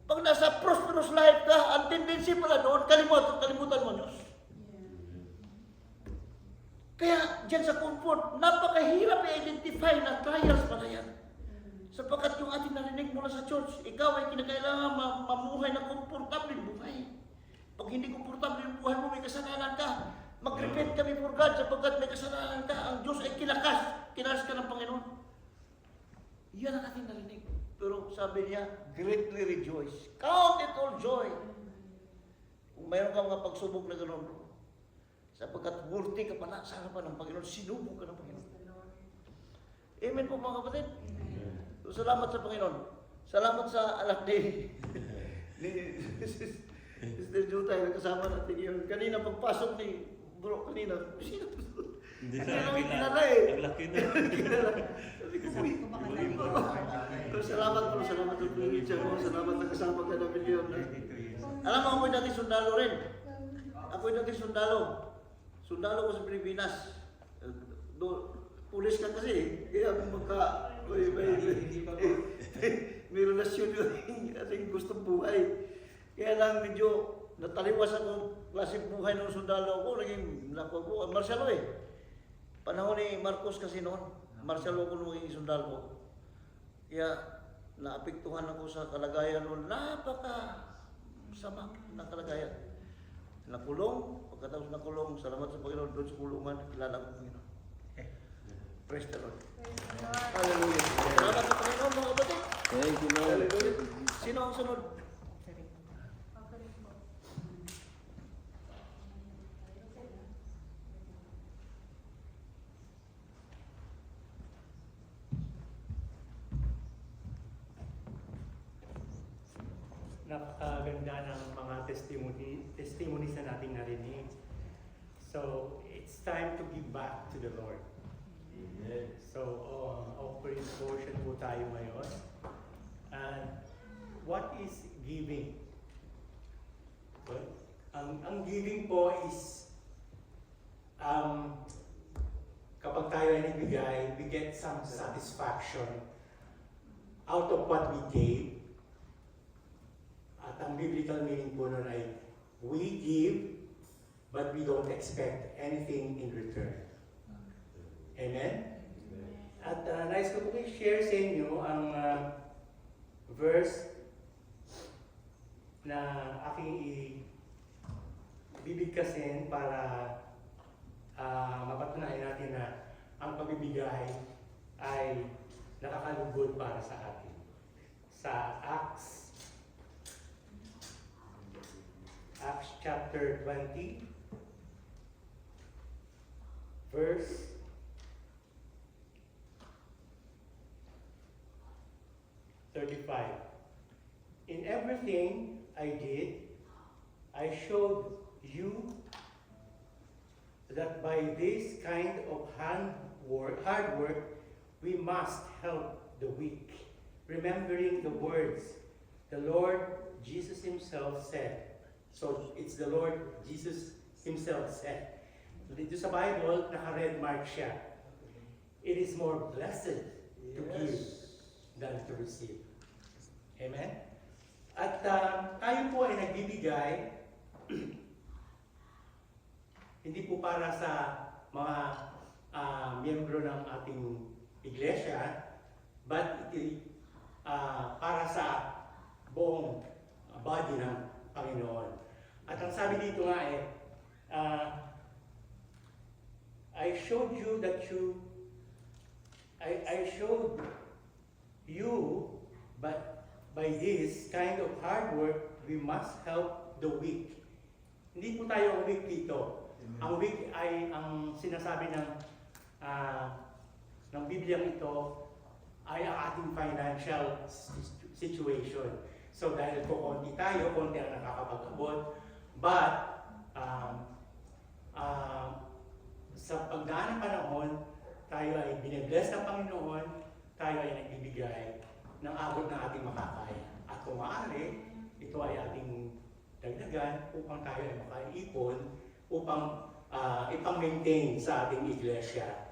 Pag nasa prosperous life ka, ang tendency pala doon, kalimutan mo Diyos. Kaya dyan sa comfort, napakahirap i-identify na trials pala yan. Sapagkat yung ating narinig mula sa church, ikaw ay kinakailangan mamuhay na komportable buhay. Pag hindi komportable yung buhay mo, may kasalanan ka. Mag-repent kami for God sapagkat may kasalanan ka. Ang Diyos ay kinakas ka ng Panginoon. Yan ang ating narinig. Pero sabi niya, greatly rejoice. Count it all joy. Kung mayroon kang mga pagsubok na gano'n, sapagkat worthy ka pala sa harapan ng Panginoon, sinubok ka ng Panginoon. Amen po mga kapatid. So, salamat sa Panginoon. Salamat sa anak ni Sister Jutay na kasama natin yun. Kanina pagpasok ni bro, kanina, sino? Hindi Hindi na namin kilala eh. Ang laki na. Kilala. Sabi ko, uy. Pero salamat po, salamat sa privilege mo. Salamat na kasama ka namin yun. Alam mo, ako'y dating sundalo rin. Ako'y dating sundalo. Sundalo ko sa Pilipinas. Pulis ka kasi. Kaya may relasyon yun. Ating gustong buhay. Kaya lang medyo nataliwas ako klaseng buhay ng sundalo ko. Naging nakuha ko. Martial law eh. Panahon ni Marcos kasi noon. Martial law ko nung maging sundalo ko. Kaya naapektuhan ako sa kalagayan noon. Sama ng kalagayan. Nakulong. Pagkatapos nakulong, salamat sa Panginoon doon sa kulungan. Kilala ko Panginoon. Praise the Lord. Hallelujah. Salamat sa Panginoon mga kapatid. Thank you, Lord. Hallelujah. Sino ang sunod? Napakaganda ng mga testimonies na nating narinig. So, it's time to give back to the Lord. Amen. So, offering portion po tayo ngayon. And what is giving? Well, ang giving po is kapag tayo ay nagbigay, we get some satisfaction out of what we gave. At ang biblical meaning po nun ay, we give, but we don't expect anything in return. Amen? At nais ko po i-share sa inyo ang verse na aking ibibigkasin para mapatunayan natin na ang pagbibigay ay nakakalugod para sa atin. Sa Acts chapter 20, verse 35. In everything I did, I showed you that by this kind of hard work, we must help the weak, remembering the words the Lord Jesus Himself said. So, it's the Lord Jesus Himself said. Dito sa Bible, naka-red mark siya. It is more blessed to give than to receive. Amen? At tayo po ay nagbibigay, hindi po para sa mga miyembro ng ating iglesia, but para sa buong body ng Panginoon. At ang sabi dito nga I showed you that I showed you, but by this kind of hard work, we must help the weak. Hindi po tayo ang weak dito. Ang weak ay ang sinasabi ng Bibliang ito ay ang ating financial situation. So dahil po konti tayo, konti ang nakakapag-abot, but sa pagdaan ng panahon, tayo ay binibless ng Panginoon, tayo ay nagbibigay ng abot ng ating makakaya. At kung maaari, ito ay ating dagdagan upang tayo ay makaipon, upang ipang-maintain sa ating iglesia.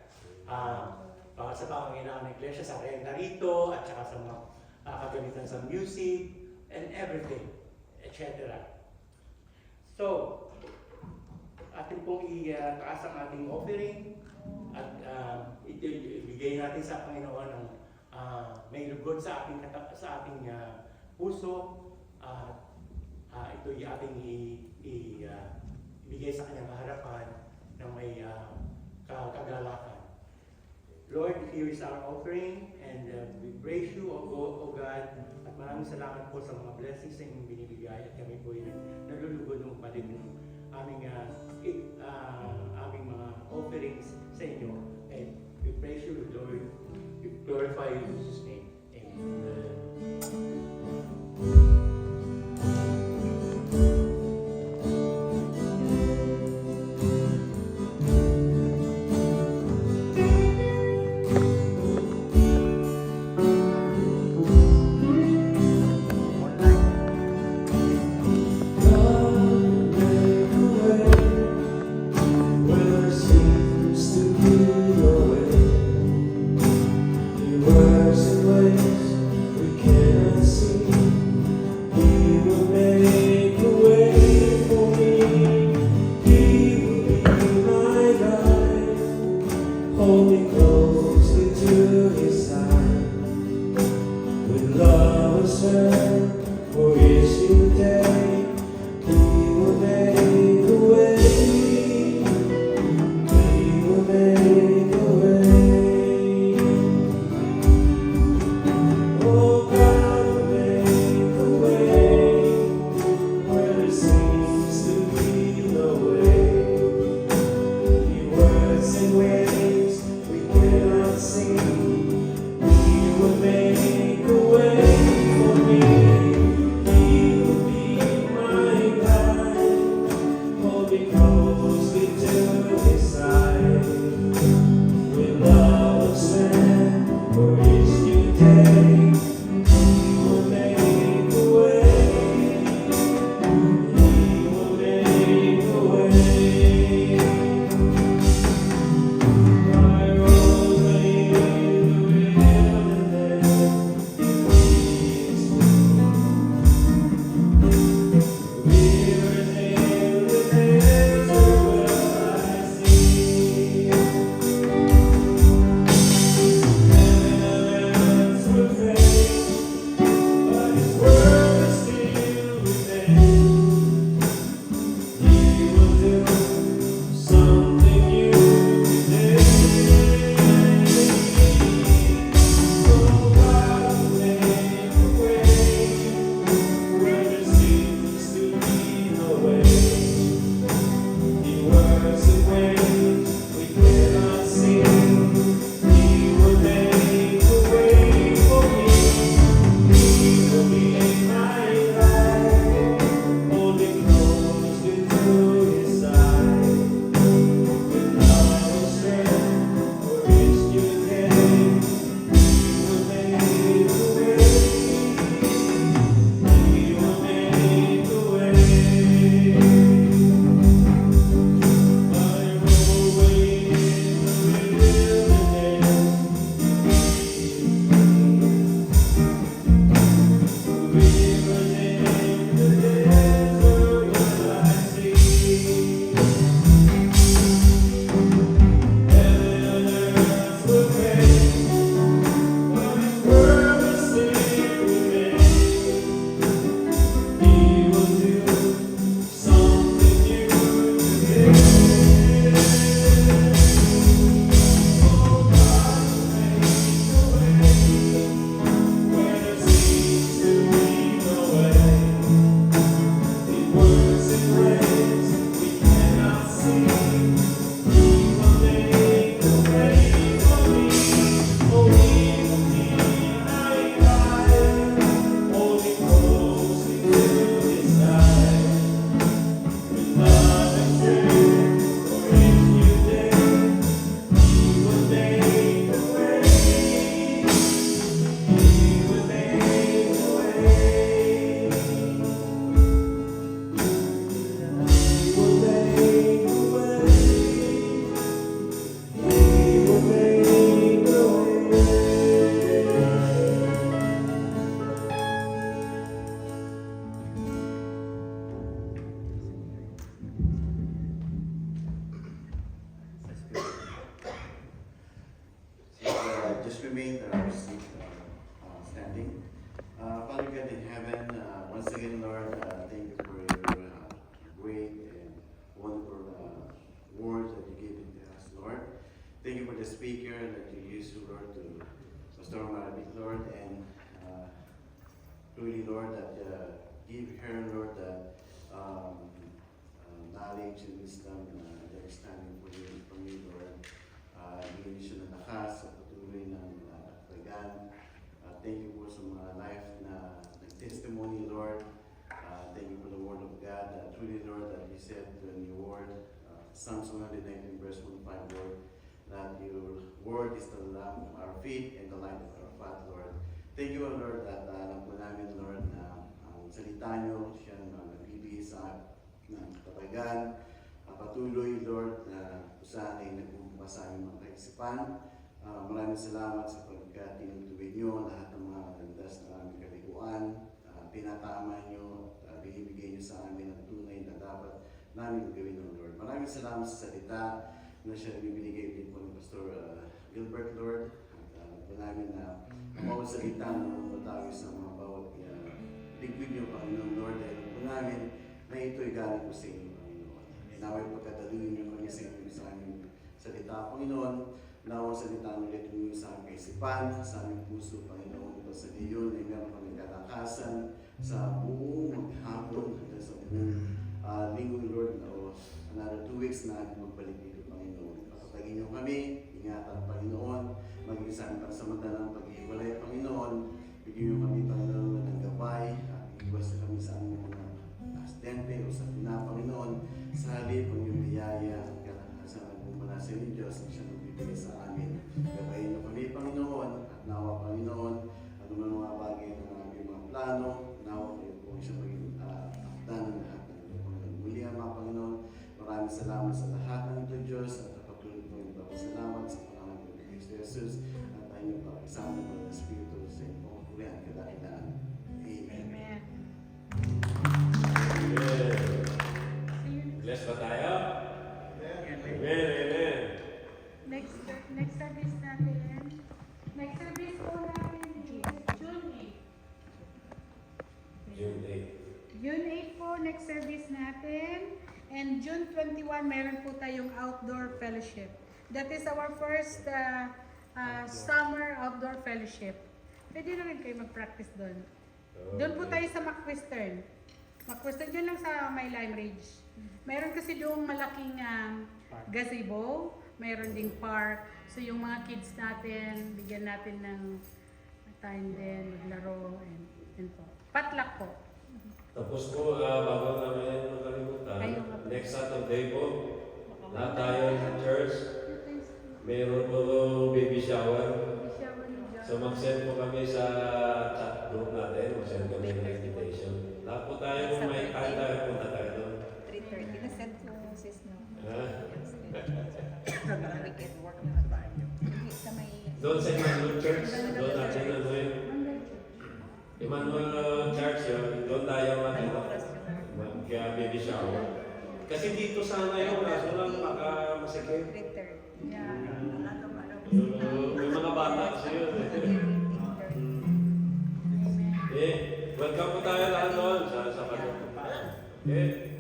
Para sa pangangailangan ng iglesia, sa renta rito, at saka sa mga kagamitan sa music, and everything, etc. So, atin pong itaas ang ating offering at ibigay natin sa Panginoon ang may lugod sa ating puso. Ito'y ating ibigay sa kanyang harapan ng may kagalakan. Lord, here is our offering, and we praise you, O God, at maraming salamat po sa mga blessings na inyong binibigay, at kami po ay nalulugod ng palit ng aming mga offerings sa inyo. And we praise you, Lord. We glorify you in Jesus' name. Amen. Where seems to be no way, He works in ways we cannot see. He will make a way for me. He will be my guide. Hold me closely to His side. With love and strength for each new day, He will make a way. He will make a way. Oh, God will make a way where there seems to be no way. He works in ways we cannot see. He will make a way for me. He will be my guide. Hold me closely to His side. With love and strength for each new day, He will make a way. He will make a way. My road lay in the wilderness. Leads me. Rivers in the desert will I see. Heaven and earth will fade, but His word will still remain. He will do something new today. Oh, God will make a way where there seems to be no way. He works in ways we cannot see. He will make a way for me. He will be my guide. Hold me closely to His side. With love and strength for each new day, He will make a way. He will make a way. My roadway in the wilderness. Rivers in the desert will I see. Heaven and earth will fade, but His word will still remain. He will do something new today. Oh, God will make a way where there seems to be no way. He works in ways we cannot see. He will make a way for me. Oh, He will be my guide. Hold me closely to His side. With love and strength for each new day, He will make a way. He will make a way. He will make a way. He will make a way. Just remain in our seat. Pastor Maribik, Lord, and truly, Lord, that give her, Lord, that knowledge and wisdom na understanding from you, Lord. Bigyan niyo siya ng lakas sa patuloy ng pagtagan. Thank you po sa mga life na nag-testimony, Lord. Thank you for the word of God. Truly, Lord, that you said in your word, Psalms 119, verse 1-5, Lord, that your word is the lamp of our feet and the light of our path, Lord. Thank you, Lord, that alam po namin, Lord, na ang salita niyo siya nagbibigay sa ng katagan, patuloy, Lord, na saan ay nagbubukas sa aming mga kaisipan. Maraming salamat sa pagka tinutuwid niyo lahat ng mga landas na aming kaliguan. Tinatama niyo at binibigay niyo sa amin ang tunay na dapat namin gawin ng Lord. Maraming salamat sa salita na siya binibigay din po ng Pastor Gilbert, Lord. At po namin na ang bawat salita na matawid sa mga bawat liquid niyo, Panginoon, Lord. Dahil po namin na ito'y galing po sa inyo, Panginoon. Naway pagkadaluin niyo kami sa inyo sa aming salita, Panginoon. Nawang salita ulit niyo sa aming kaisipan, sa aming puso, Panginoon. Ito sa iyon ay meron kami kalakasan sa buong maghapon hanggang sa buong linggo, Lord. Another 2 weeks na magbalik dito, Panginoon. Patagin niyo kami, ingatan, Panginoon. Maging sa aming pansamantalang pag-iwalay, Panginoon. Bigyan niyo kami, Panginoon, ng gabay. Iwas na kami sa aming mga aksidente o sa Panginoon. Sa halip, ang iyong biyaya, ang kalakasan at bumala sa inyo, Diyos, ang siya nagbibigay sa amin. Gabayin niyo kami, Panginoon, at nawa, Panginoon, ano man mga bagay ng aming mga plano, nawa kayo po siya maging akdan ng lahat ng ito, Panginoon. Muli ang mga Panginoon, maraming salamat sa lahat ng ito, Diyos, at patuloy po yung salamat sa pangalan ng Kristo Jesus, at tayo yung pakisama ng Espiritu sa inyong pagkulihan, kadakilaan. Amen. Amen. Amen. Bless ba tayo? Amen, amen. Next service natin. Next service po natin is June 8. June 8. June 8 po, next service natin. And June 21, meron po tayong outdoor fellowship. That is our first summer outdoor fellowship. Pwede na rin kayo mag-practice doon. Doon po tayo sa McWestern. McWestern, dyan lang sa may Lime Ridge. Meron kasi doong malaking gazebo, meron ding park. So yung mga kids natin, bigyan natin ng time din, maglaro, and po. Potluck po. Tapos po, bago namin makalimutan, next Saturday po, lahat tayo sa church, mayroon po baby shower. So mag-send po kami sa chat group natin, mag-send kami ng invitation. Lahat po tayo kung may kahit tayo punta tayo doon. 3:30 na send ko sis no. Ah. We can work naman tayo. Hindi sa may Doon sa Emmanuel Church, doon natin ano yun. Emmanuel Church yun, doon tayo mag-baby shower. Kasi dito sana yun, kaso lang baka masikip. 3:30. Yeah. May mga bata kasi yun. Welcome po tayo lahat doon sa pag-. Okay.